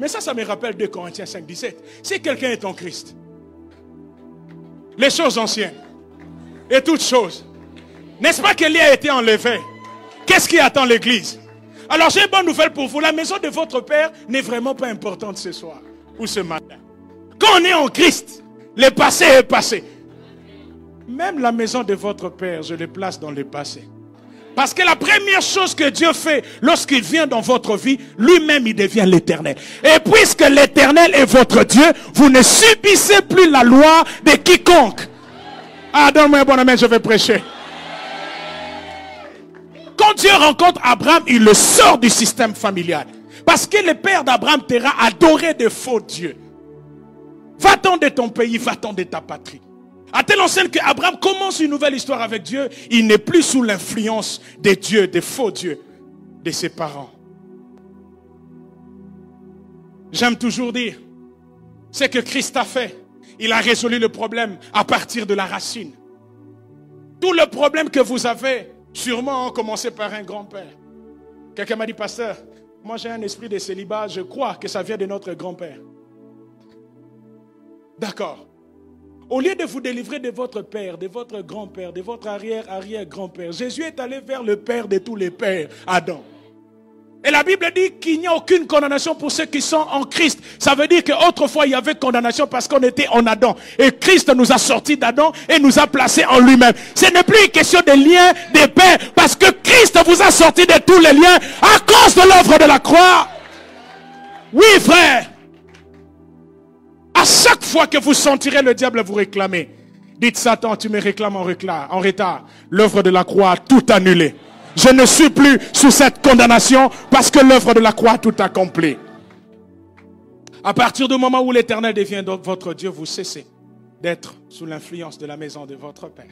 Mais ça me rappelle 2 Corinthiens 5, 17. Si quelqu'un est en Christ, les choses anciennes et toutes choses, n'est-ce pas qu'Élie a été enlevé? Qu'est-ce qui attend l'église? Alors j'ai une bonne nouvelle pour vous. La maison de votre Père n'est vraiment pas importante ce soir ou ce matin. Quand on est en Christ, le passé est passé. Même la maison de votre Père, je le place dans le passé. Parce que la première chose que Dieu fait lorsqu'il vient dans votre vie, lui-même il devient l'éternel. Et puisque l'éternel est votre Dieu, vous ne subissez plus la loi de quiconque. Ah, donne-moi un bon amen, je vais prêcher. Quand Dieu rencontre Abraham, il le sort du système familial. Parce que le père d'Abraham Terah adorait de faux dieux. Va-t'en de ton pays, va-t'en de ta patrie. À telle enseigne qu'Abraham commence une nouvelle histoire avec Dieu. Il n'est plus sous l'influence des dieux, des faux dieux, de ses parents. J'aime toujours dire, ce que Christ a fait, il a résolu le problème à partir de la racine. Tout le problème que vous avez, sûrement commencé par un grand-père. Quelqu'un m'a dit, pasteur, moi j'ai un esprit de célibat, je crois que ça vient de notre grand-père. D'accord. Au lieu de vous délivrer de votre père, de votre grand-père, de votre arrière-arrière-grand-père, Jésus est allé vers le père de tous les pères, Adam. Et la Bible dit qu'il n'y a aucune condamnation pour ceux qui sont en Christ. Ça veut dire qu'autrefois il y avait condamnation parce qu'on était en Adam. Et Christ nous a sortis d'Adam et nous a placés en lui-même. Ce n'est plus une question de lien, de paix, parce que Christ vous a sortis de tous les liens à cause de l'œuvre de la croix. Oui, frère. À chaque fois que vous sentirez le diable vous réclamer, dites Satan, tu me réclames en retard. L'œuvre de la croix a tout annulé. Je ne suis plus sous cette condamnation parce que l'œuvre de la croix a tout accompli. À partir du moment où l'Éternel devient donc votre Dieu, vous cessez d'être sous l'influence de la maison de votre Père.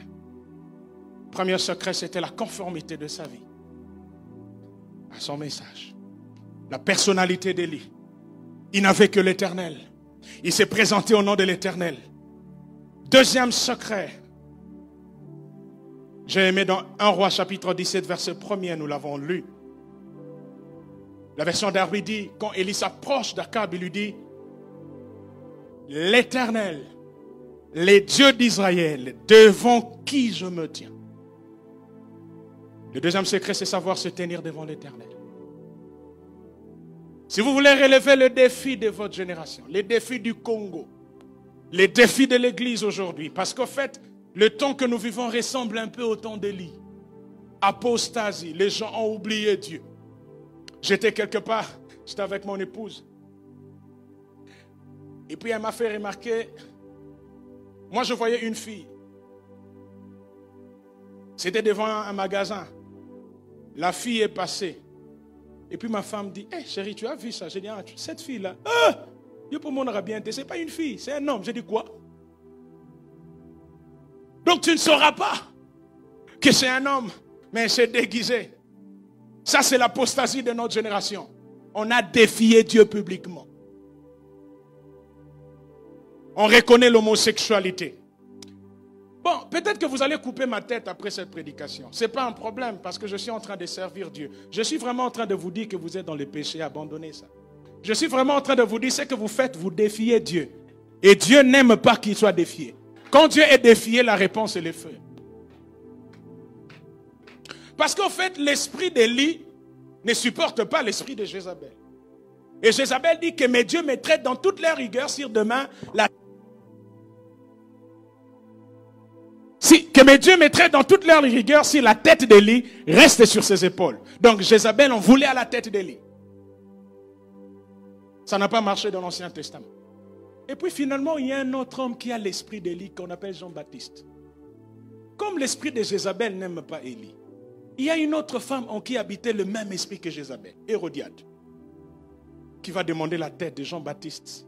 Le premier secret, c'était la conformité de sa vie à son message. La personnalité d'Élie. Il n'avait que l'Éternel. Il s'est présenté au nom de l'Éternel. Deuxième secret. J'ai aimé dans 1 Roi chapitre 17 verset 1er, nous l'avons lu. La version d'Arbi dit, quand Élie s'approche d'Akab, il lui dit, l'Éternel, les dieux d'Israël, devant qui je me tiens. Le deuxième secret, c'est savoir se tenir devant l'Éternel. Si vous voulez relever le défi de votre génération, les défis du Congo, les défis de l'Église aujourd'hui, parce qu'en fait, le temps que nous vivons ressemble un peu au temps d'Élie. Apostasie, les gens ont oublié Dieu. J'étais quelque part, j'étais avec mon épouse. Et puis elle m'a fait remarquer, moi je voyais une fille. C'était devant un magasin. La fille est passée. Et puis ma femme dit, hey, chérie, tu as vu ça? J'ai dit, ah, cette fille-là, Dieu pour moi on aura bien été. Ce n'est pas une fille, c'est un homme. J'ai dit, quoi? Donc tu ne sauras pas que c'est un homme, mais c'est déguisé. Ça c'est l'apostasie de notre génération. On a défié Dieu publiquement. On reconnaît l'homosexualité. Bon, peut-être que vous allez couper ma tête après cette prédication. Ce n'est pas un problème parce que je suis en train de servir Dieu. Je suis vraiment en train de vous dire que vous êtes dans le péché, abandonnez ça. Je suis vraiment en train de vous dire ce que vous faites, vous défiez Dieu. Et Dieu n'aime pas qu'il soit défié. Quand Dieu est défié, la réponse est le feu. Parce qu'en fait, l'esprit d'Élie ne supporte pas l'esprit de Jézabel. Et Jézabel dit que mes dieux me traitent dans toute leur rigueur si demain la... que mes dieux me traitent dans toute leur rigueur si la tête d'Élie reste sur ses épaules. Donc Jézabel en voulait à la tête d'Élie. Ça n'a pas marché dans l'Ancien Testament. Et puis finalement, il y a un autre homme qui a l'esprit d'Élie qu'on appelle Jean-Baptiste. Comme l'esprit de Jézabel n'aime pas Élie, il y a une autre femme en qui habitait le même esprit que Jézabel, Hérodiade, qui va demander la tête de Jean-Baptiste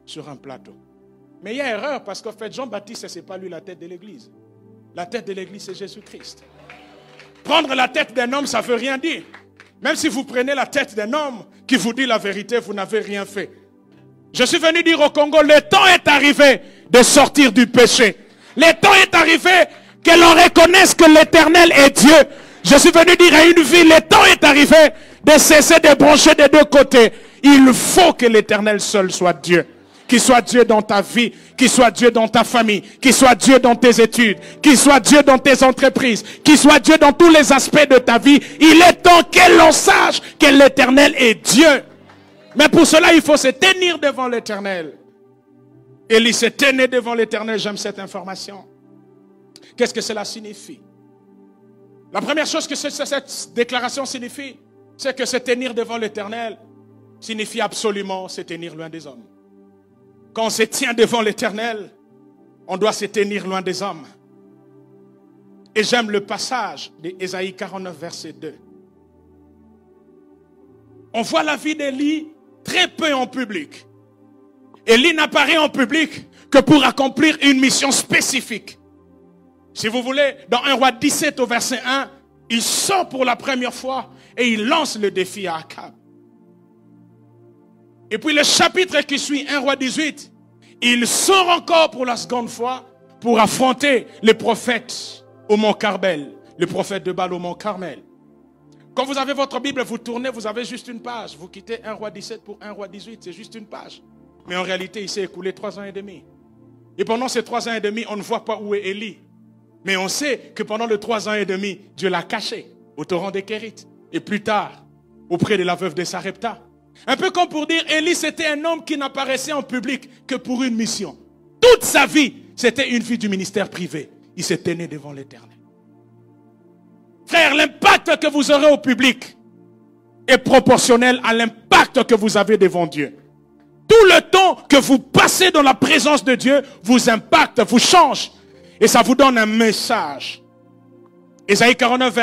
sur un plateau. Mais il y a erreur parce qu'en fait, Jean-Baptiste, ce n'est pas lui la tête de l'église. La tête de l'église, c'est Jésus-Christ. Prendre la tête d'un homme, ça ne veut rien dire. Même si vous prenez la tête d'un homme qui vous dit la vérité, vous n'avez rien fait. Je suis venu dire au Congo, le temps est arrivé de sortir du péché. Le temps est arrivé que l'on reconnaisse que l'Éternel est Dieu. Je suis venu dire à une vie, le temps est arrivé de cesser de brancher des deux côtés. Il faut que l'Éternel seul soit Dieu. qu'il soit Dieu dans ta vie, qu'il soit Dieu dans ta famille, qu'il soit Dieu dans tes études, qu'il soit Dieu dans tes entreprises, qu'il soit Dieu dans tous les aspects de ta vie. Il est temps que l'on sache que l'Éternel est Dieu. Mais pour cela, il faut se tenir devant l'Éternel. Élie se tenait devant l'Éternel. J'aime cette information. Qu'est-ce que cela signifie? La première chose que cette déclaration signifie, c'est que se tenir devant l'Éternel signifie absolument se tenir loin des hommes. Quand on se tient devant l'Éternel, on doit se tenir loin des hommes. Et j'aime le passage d'Ésaïe 49, verset 2. On voit la vie d'Élie très peu en public. Élie n'apparaît en public que pour accomplir une mission spécifique. Si vous voulez, dans 1 roi 17 au verset 1, il sort pour la première fois et il lance le défi à Akab. Et puis le chapitre qui suit, 1 roi 18, il sort encore pour la seconde fois pour affronter les prophètes au mont Carmel, le prophète de Baal au mont Carmel. Quand vous avez votre Bible, vous tournez, vous avez juste une page. Vous quittez 1 roi 17 pour 1 roi 18, c'est juste une page. Mais en réalité, il s'est écoulé 3 ans et demi. Et pendant ces 3 ans et demi, on ne voit pas où est Élie. Mais on sait que pendant les 3 ans et demi, Dieu l'a caché au torrent des Kérites. Et plus tard, auprès de la veuve de Sarepta. Un peu comme pour dire, Élie, c'était un homme qui n'apparaissait en public que pour une mission. Toute sa vie, c'était une vie du ministère privé. Il se tenait devant l'Éternel. Frère, l'impact que vous aurez au public est proportionnel à l'impact que vous avez devant Dieu. Tout le temps que vous passez dans la présence de Dieu vous impacte, vous change. Et ça vous donne un message. Ésaïe 49,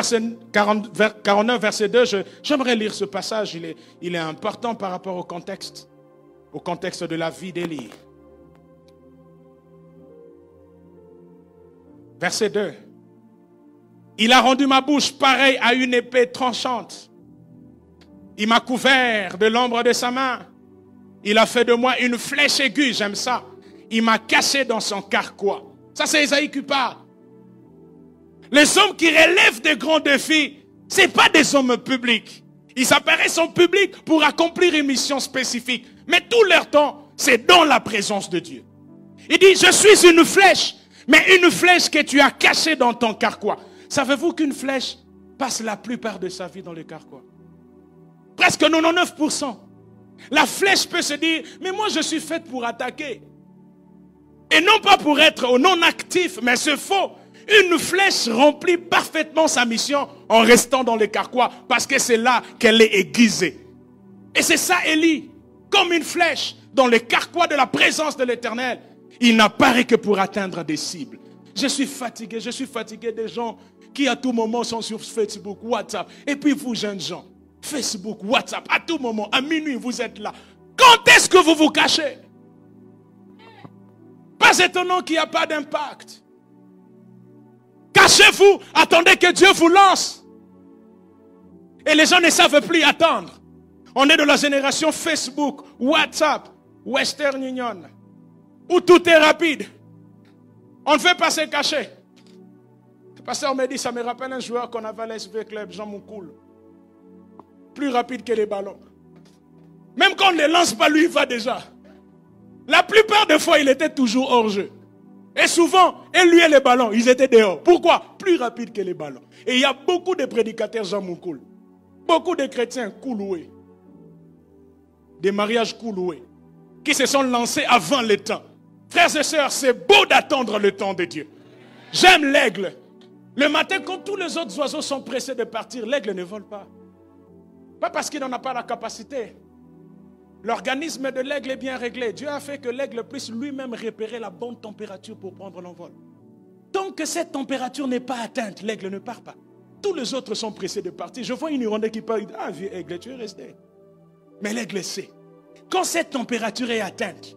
verset 2, j'aimerais lire ce passage. Il est important par rapport au contexte de la vie d'Élie. Verset 2. Il a rendu ma bouche pareille à une épée tranchante. Il m'a couvert de l'ombre de sa main. Il a fait de moi une flèche aiguë, j'aime ça. Il m'a caché dans son carquois. Ça, c'est Ésaïe qui parle. Les hommes qui relèvent des grands défis, ce n'est pas des hommes publics. Ils apparaissent en public pour accomplir une mission spécifique. Mais tout leur temps, c'est dans la présence de Dieu. Il dit, je suis une flèche, mais une flèche que tu as cachée dans ton carquois. Savez-vous qu'une flèche passe la plupart de sa vie dans le carquois? Presque 99%. La flèche peut se dire, mais moi je suis faite pour attaquer. Et non pas pour être non actif, mais c'est faux. Une flèche remplit parfaitement sa mission en restant dans le carquois parce que c'est là qu'elle est aiguisée. Et c'est ça Élie, comme une flèche dans le carquois de la présence de l'Éternel. Il n'apparaît que pour atteindre des cibles. Je suis fatigué des gens qui à tout moment sont sur Facebook, WhatsApp. Et puis vous jeunes gens, Facebook, WhatsApp, à tout moment, à minuit vous êtes là. Quand est-ce que vous vous cachez? Pas étonnant qu'il n'y a pas d'impact. Cachez-vous, attendez que Dieu vous lance. Et les gens ne savent plus attendre. On est de la génération Facebook, WhatsApp, Western Union, où tout est rapide. On ne veut pas se cacher. Le pasteur me dit, ça me rappelle un joueur qu'on avait à l'SV Club, Jean Moukoul. Plus rapide que les ballons. Même quand on ne les lance pas, lui, il va déjà. La plupart des fois, il était toujours hors jeu. Et souvent, et lui et les ballons, ils étaient dehors. Pourquoi? Plus rapide que les ballons. Et il y a beaucoup de prédicateurs Jean Moukoul. Beaucoup de chrétiens couloués. Des mariages couloués. Qui se sont lancés avant le temps. Frères et sœurs, c'est beau d'attendre le temps de Dieu. J'aime l'aigle. Le matin, quand tous les autres oiseaux sont pressés de partir, l'aigle ne vole pas. Pas parce qu'il n'en a pas la capacité. L'organisme de l'aigle est bien réglé. Dieu a fait que l'aigle puisse lui-même repérer la bonne température pour prendre l'envol. Tant que cette température n'est pas atteinte, l'aigle ne part pas. Tous les autres sont pressés de partir. Je vois une hirondelle qui part. Ah, vieux aigle, tu es resté. Mais l'aigle sait. Quand cette température est atteinte,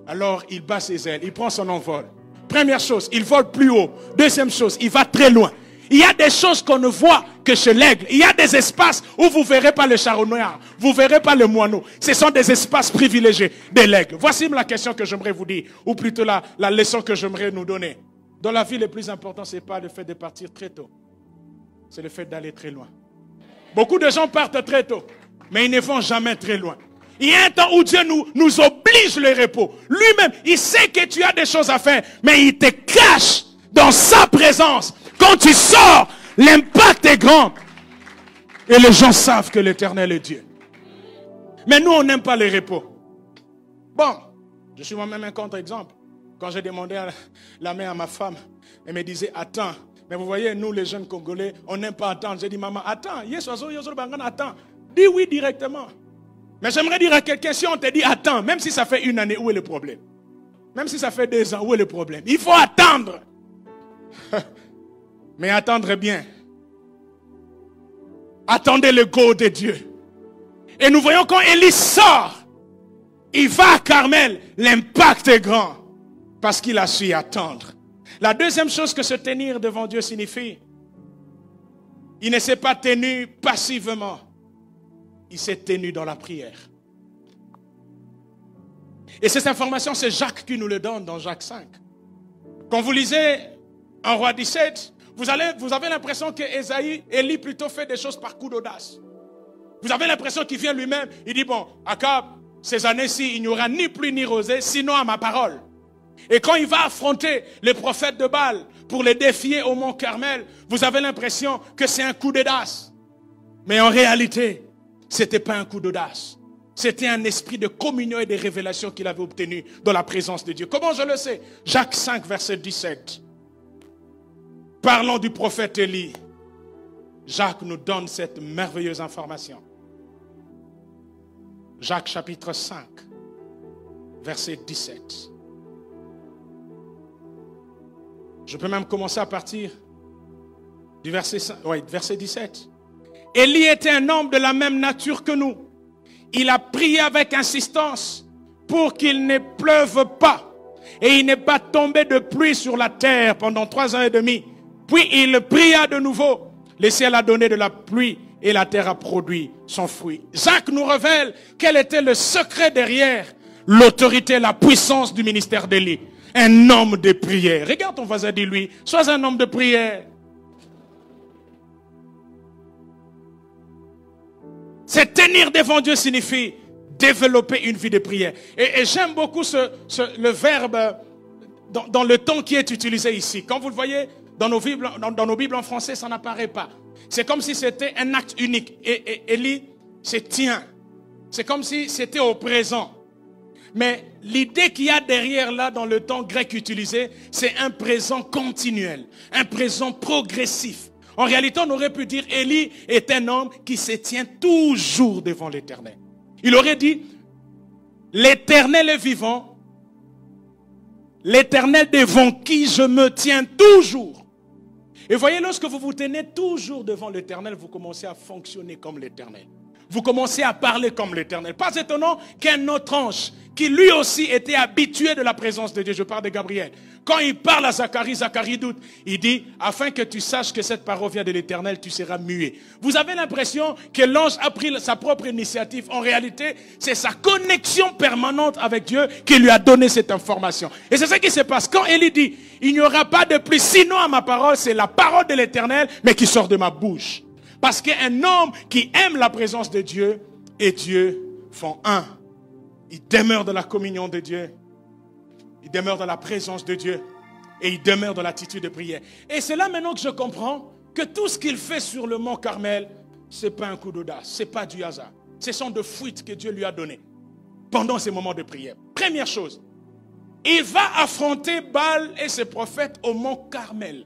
alors il bat ses ailes, il prend son envol. Première chose, il vole plus haut. Deuxième chose, il va très loin. Il y a des choses qu'on ne voit que chez l'aigle. Il y a des espaces où vous ne verrez pas le charognard, vous ne verrez pas le moineau. Ce sont des espaces privilégiés de l'aigle. Voici la question que j'aimerais vous dire, ou plutôt la leçon que j'aimerais nous donner. Dans la vie, le plus important, ce n'est pas le fait de partir très tôt. C'est le fait d'aller très loin. Beaucoup de gens partent très tôt, mais ils ne vont jamais très loin. Il y a un temps où Dieu nous oblige le repos. Lui-même, il sait que tu as des choses à faire, mais il te cache dans sa présence. Quand tu sors, l'impact est grand. Et les gens savent que l'Éternel est Dieu. Mais nous, on n'aime pas le repos. Bon, je suis moi-même un contre-exemple. Quand j'ai demandé la main à ma femme, elle me disait, attends. Mais vous voyez, nous, les jeunes Congolais, on n'aime pas attendre. J'ai dit, maman, attends. Attends. Dis oui directement. Mais j'aimerais dire à quelqu'un, si on te dit, attends, même si ça fait 1 année, où est le problème? Même si ça fait 2 ans, où est le problème? Il faut attendre. Mais attendre bien. Attendez le go de Dieu. Et nous voyons quand Élie sort, il va à Carmel, l'impact est grand. Parce qu'il a su attendre. La deuxième chose que se tenir devant Dieu signifie, il ne s'est pas tenu passivement. Il s'est tenu dans la prière. Et cette information, c'est Jacques qui nous le donne dans Jacques 5. Quand vous lisez en Roi 17, vous avez l'impression que Élie plutôt fait des choses par coup d'audace. Vous avez l'impression qu'il vient lui-même, il dit, bon, Akab, ces années-ci, il n'y aura ni pluie ni rosée, sinon à ma parole. Et quand il va affronter les prophètes de Baal pour les défier au mont Carmel, vous avez l'impression que c'est un coup d'audace. Mais en réalité, ce n'était pas un coup d'audace. C'était un esprit de communion et de révélation qu'il avait obtenu dans la présence de Dieu. Comment je le sais? Jacques 5, verset 17. Parlons du prophète Élie. Jacques nous donne cette merveilleuse information. Jacques chapitre 5, verset 17. Je peux même commencer à partir du verset 17. Élie était un homme de la même nature que nous. Il a prié avec insistance pour qu'il ne pleuve pas. Et il n'est pas tombé de pluie sur la terre pendant 3 ans et demi. Puis il pria de nouveau. Le ciel a donné de la pluie et la terre a produit son fruit. Jacques nous révèle quel était le secret derrière l'autorité et la puissance du ministère d'Élie. Un homme de prière. Regarde ton voisin, dis-lui, sois un homme de prière. C'est tenir devant Dieu signifie développer une vie de prière. Et j'aime beaucoup le verbe dans le ton qui est utilisé ici. Quand vous le voyez dans nos Bibles en français, ça n'apparaît pas. C'est comme si c'était un acte unique. Et Élie, c'est tient. C'est comme si c'était au présent. Mais l'idée qu'il y a derrière là, dans le temps grec utilisé, c'est un présent continuel, un présent progressif. En réalité, on aurait pu dire Élie est un homme qui se tient toujours devant l'Éternel. Il aurait dit, l'Éternel est vivant, l'Éternel devant qui je me tiens toujours. Et voyez, lorsque vous vous tenez toujours devant l'Éternel, vous commencez à fonctionner comme l'Éternel. Vous commencez à parler comme l'Éternel. Pas étonnant qu'un autre ange, qui lui aussi était habitué de la présence de Dieu, je parle de Gabriel, quand il parle à Zacharie, Zacharie doute. Il dit, afin que tu saches que cette parole vient de l'Éternel, tu seras muet. Vous avez l'impression que l'ange a pris sa propre initiative. En réalité, c'est sa connexion permanente avec Dieu qui lui a donné cette information. Et c'est ce qui se passe. Quand Élie dit, il n'y aura pas de pluie, sinon à ma parole, c'est la parole de l'Éternel, mais qui sort de ma bouche. Parce qu'un homme qui aime la présence de Dieu et Dieu font un. Il demeure dans la communion de Dieu. Il demeure dans la présence de Dieu. Et il demeure dans l'attitude de prière. Et c'est là maintenant que je comprends que tout ce qu'il fait sur le mont Carmel, ce n'est pas un coup d'audace, ce n'est pas du hasard. Ce sont des fuites que Dieu lui a données pendant ces moments de prière. Première chose, il va affronter Baal et ses prophètes au mont Carmel.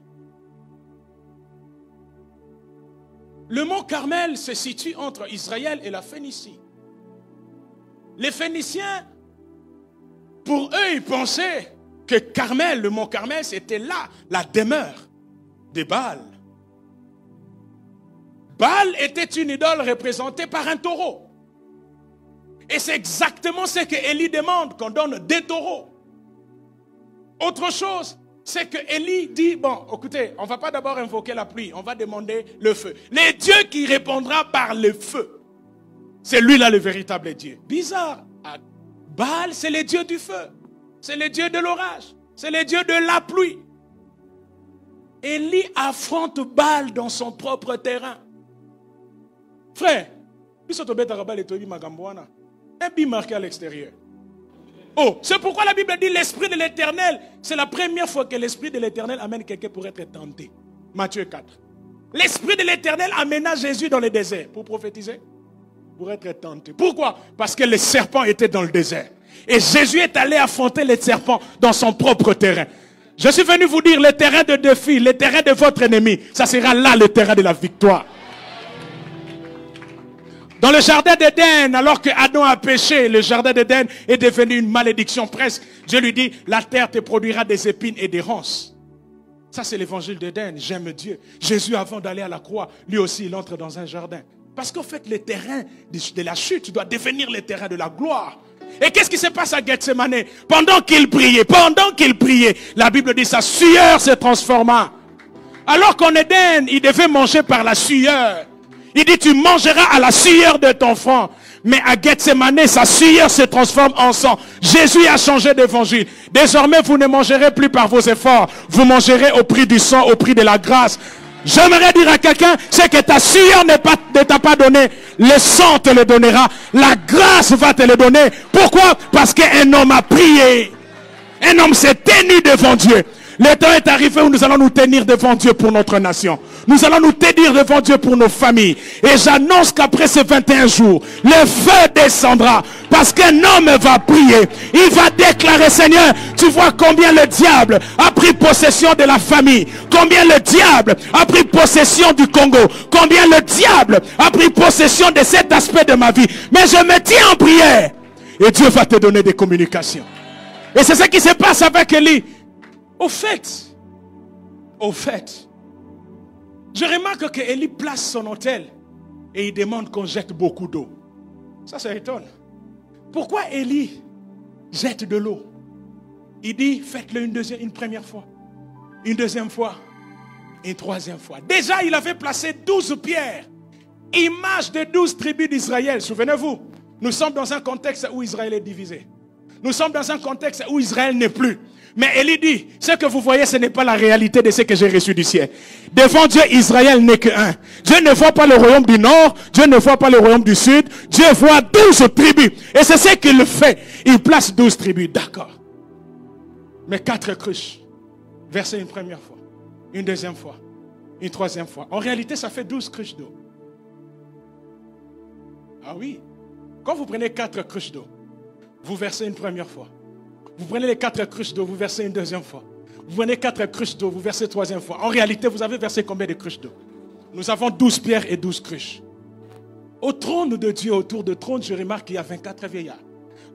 Le mont Carmel se situe entre Israël et la Phénicie. Les Phéniciens, pour eux, ils pensaient que Carmel, le mont Carmel, c'était là, la demeure de Baal. Baal était une idole représentée par un taureau. Et c'est exactement ce que Élie demande, qu'on donne des taureaux. Autre chose, c'est que Élie dit, bon, écoutez, on ne va pas d'abord invoquer la pluie, on va demander le feu. Le Dieu qui répondra par le feu, c'est lui là le véritable Dieu. Bizarre. Baal, c'est le Dieu du feu. C'est le Dieu de l'orage. C'est le Dieu de la pluie. Élie affronte Baal dans son propre terrain. Frère, un un bi marqué à l'extérieur. Oh, c'est pourquoi la Bible dit l'Esprit de l'Éternel. C'est la première fois que l'Esprit de l'Éternel amène quelqu'un pour être tenté. Matthieu 4. L'Esprit de l'Éternel amena Jésus dans le désert pour prophétiser, pour être tenté. Pourquoi? Parce que les serpents étaient dans le désert. Et Jésus est allé affronter les serpents dans son propre terrain. Je suis venu vous dire, le terrain de défi, le terrain de votre ennemi, ça sera là le terrain de la victoire. Dans le jardin d'Éden, alors que Adam a péché, le jardin d'Éden est devenu une malédiction presque. Dieu lui dit, la terre te produira des épines et des ronces. Ça, c'est l'évangile d'Éden. J'aime Dieu. Jésus, avant d'aller à la croix, lui aussi, il entre dans un jardin. Parce qu'en fait, le terrain de la chute doit devenir le terrain de la gloire. Et qu'est-ce qui se passe à Gethsemane? Pendant qu'il priait, la Bible dit, sa sueur se transforma. Alors qu'en Éden, il devait manger par la sueur. Il dit, tu mangeras à la sueur de ton front. Mais à Gethsemane, sa sueur se transforme en sang. Jésus a changé d'évangile. Désormais, vous ne mangerez plus par vos efforts. Vous mangerez au prix du sang, au prix de la grâce. J'aimerais dire à quelqu'un, c'est que ta sueur ne t'a pas donné. Le sang te le donnera. La grâce va te le donner. Pourquoi? Parce qu'un homme a prié. Un homme s'est tenu devant Dieu. Le temps est arrivé où nous allons nous tenir devant Dieu pour notre nation. Nous allons nous tenir devant Dieu pour nos familles. Et j'annonce qu'après ces 21 jours, le feu descendra. Parce qu'un homme va prier. Il va déclarer, Seigneur, tu vois combien le diable a pris possession de la famille. Combien le diable a pris possession du Congo. Combien le diable a pris possession de cet aspect de ma vie. Mais je me tiens en prière. Et Dieu va te donner des communications. Et c'est ce qui se passe avec Élie. Au fait, je remarque que Élie place son autel et il demande qu'on jette beaucoup d'eau. Ça étonne. Pourquoi Élie jette de l'eau? Il dit, faites-le une première fois, une deuxième fois, une troisième fois. Déjà, il avait placé 12 pierres, image de 12 tribus d'Israël. Souvenez-vous, nous sommes dans un contexte où Israël est divisé. Nous sommes dans un contexte où Israël n'est plus. Mais Élie dit, ce que vous voyez, ce n'est pas la réalité de ce que j'ai reçu du ciel. Devant Dieu, Israël n'est qu'un. Dieu ne voit pas le royaume du nord, Dieu ne voit pas le royaume du sud. Dieu voit 12 tribus. Et c'est ce qu'il fait. Il place 12 tribus, d'accord. Mais 4 cruches. Versez une première fois, une deuxième fois, une troisième fois. En réalité, ça fait 12 cruches d'eau. Ah oui. Quand vous prenez 4 cruches d'eau, vous versez une première fois. Vous prenez les 4 cruches d'eau, vous versez une deuxième fois. Vous prenez 4 cruches d'eau, vous versez une troisième fois. En réalité, vous avez versé combien de cruches d'eau? Nous avons 12 pierres et 12 cruches. Au trône de Dieu, autour du trône, je remarque qu'il y a 24 vieillards.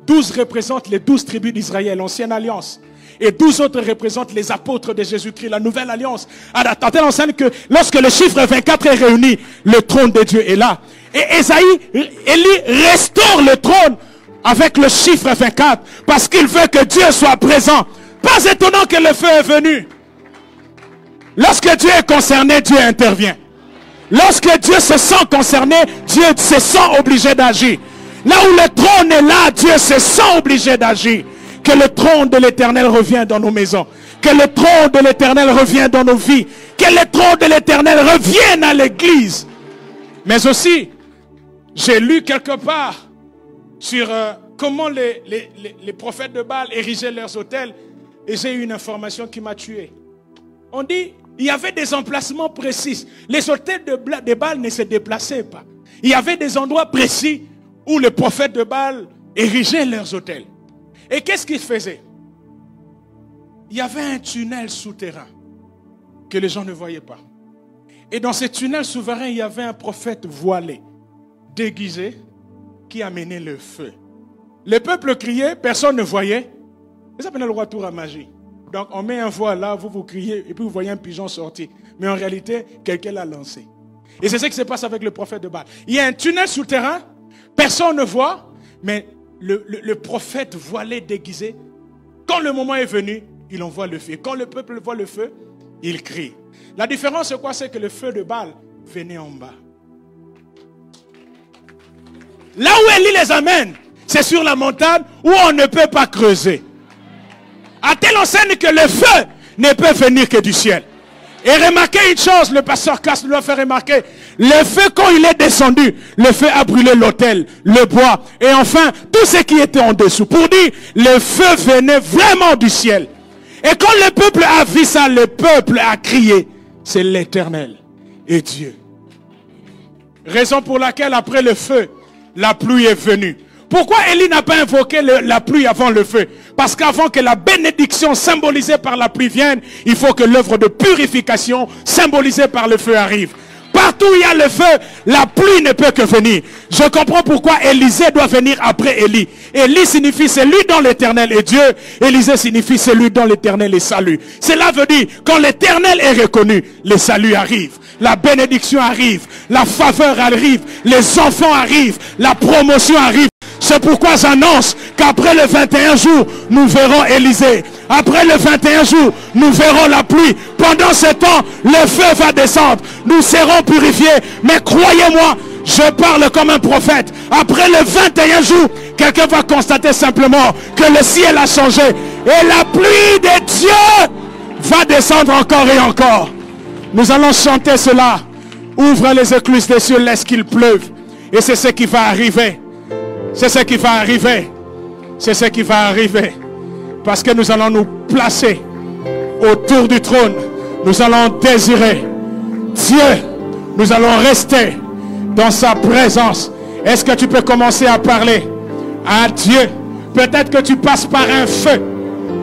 12 représentent les 12 tribus d'Israël, l'ancienne alliance. Et 12 autres représentent les apôtres de Jésus-Christ, la nouvelle alliance. À telle enseigne que lorsque le chiffre 24 est réuni, le trône de Dieu est là. Et Élie restaure le trône avec le chiffre 24, parce qu'il veut que Dieu soit présent. Pas étonnant que le feu est venu. Lorsque Dieu est concerné, Dieu intervient. Lorsque Dieu se sent concerné, Dieu se sent obligé d'agir. Là où le trône est là, Dieu se sent obligé d'agir. Que le trône de l'Éternel revienne dans nos maisons. Que le trône de l'Éternel revienne dans nos vies. Que le trône de l'Éternel revienne à l'église. Mais aussi, j'ai lu quelque part sur comment les prophètes de Baal érigeaient leurs autels. Et j'ai eu une information qui m'a tué. On dit, il y avait des emplacements précis. Les autels de Baal ne se déplaçaient pas. Il y avait des endroits précis où les prophètes de Baal érigeaient leurs autels. Et qu'est-ce qu'ils faisaient? Il y avait un tunnel souterrain que les gens ne voyaient pas. Et dans ce tunnel souterrain, il y avait un prophète voilé, déguisé, qui amenait le feu. Le peuple criait, personne ne voyait. Ça s'appelle le retour à magie. Donc on met un voile là, vous criez, et puis vous voyez un pigeon sortir. Mais en réalité, quelqu'un l'a lancé. Et c'est ce qui se passe avec le prophète de Baal. Il y a un tunnel souterrain, personne ne voit, mais le prophète voilé, déguisé, quand le moment est venu, il envoie le feu. Et quand le peuple voit le feu, il crie. La différence, c'est quoi? C'est que le feu de Baal venait en bas. Là où Élie les amène, c'est sur la montagne où on ne peut pas creuser. À telle enseigne que le feu ne peut venir que du ciel. Et remarquez une chose, le pasteur Cass nous a fait remarquer. Le feu, quand il est descendu, le feu a brûlé l'autel, le bois, et enfin, tout ce qui était en dessous. Pour dire, le feu venait vraiment du ciel. Et quand le peuple a vu ça, le peuple a crié, c'est l'Éternel et Dieu. Raison pour laquelle, après le feu, la pluie est venue. Pourquoi Élie n'a pas invoqué la pluie avant le feu? Parce qu'avant que la bénédiction symbolisée par la pluie vienne, il faut que l'œuvre de purification symbolisée par le feu arrive. Partout où il y a le feu, la pluie ne peut que venir. Je comprends pourquoi Élisée doit venir après Élie. Élie signifie celui dont l'Éternel est Dieu. Élisée signifie celui dont l'Éternel est salut. Cela veut dire, quand l'Éternel est reconnu, le salut arrive. La bénédiction arrive. La faveur arrive. Les enfants arrivent. La promotion arrive. C'est pourquoi j'annonce qu'après le 21 jours, nous verrons Élisée. Après le 21 jours, nous verrons la pluie. Pendant ce temps, le feu va descendre. Nous serons purifiés. Mais croyez-moi, je parle comme un prophète. Après le 21 jours, quelqu'un va constater simplement que le ciel a changé. Et la pluie de Dieu va descendre encore et encore. Nous allons chanter cela. Ouvre les écluses des cieux, laisse qu'il pleuve. Et c'est ce qui va arriver. C'est ce qui va arriver. C'est ce qui va arriver. Parce que nous allons nous placer autour du trône. Nous allons désirer Dieu. Nous allons rester dans sa présence. Est-ce que tu peux commencer à parler à Dieu? Peut-être que tu passes par un feu.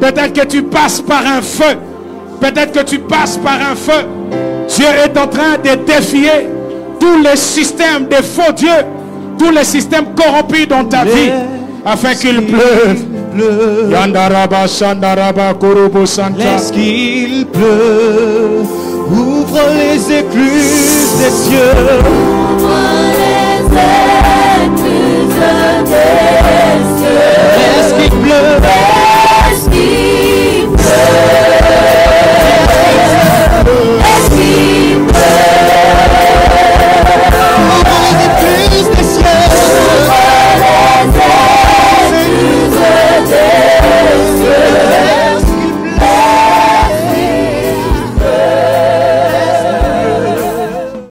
Peut-être que tu passes par un feu. Peut-être que tu passes par un feu. Dieu est en train de défier tous les systèmes de faux dieux, tous les systèmes corrompus dans ta vie, afin qu'il pleuve. Yandaraba, Shandaraba, Korobo, Santa. Laisse qu'il pleuve. Ouvre les écluses des cieux. Ouvre les écluses.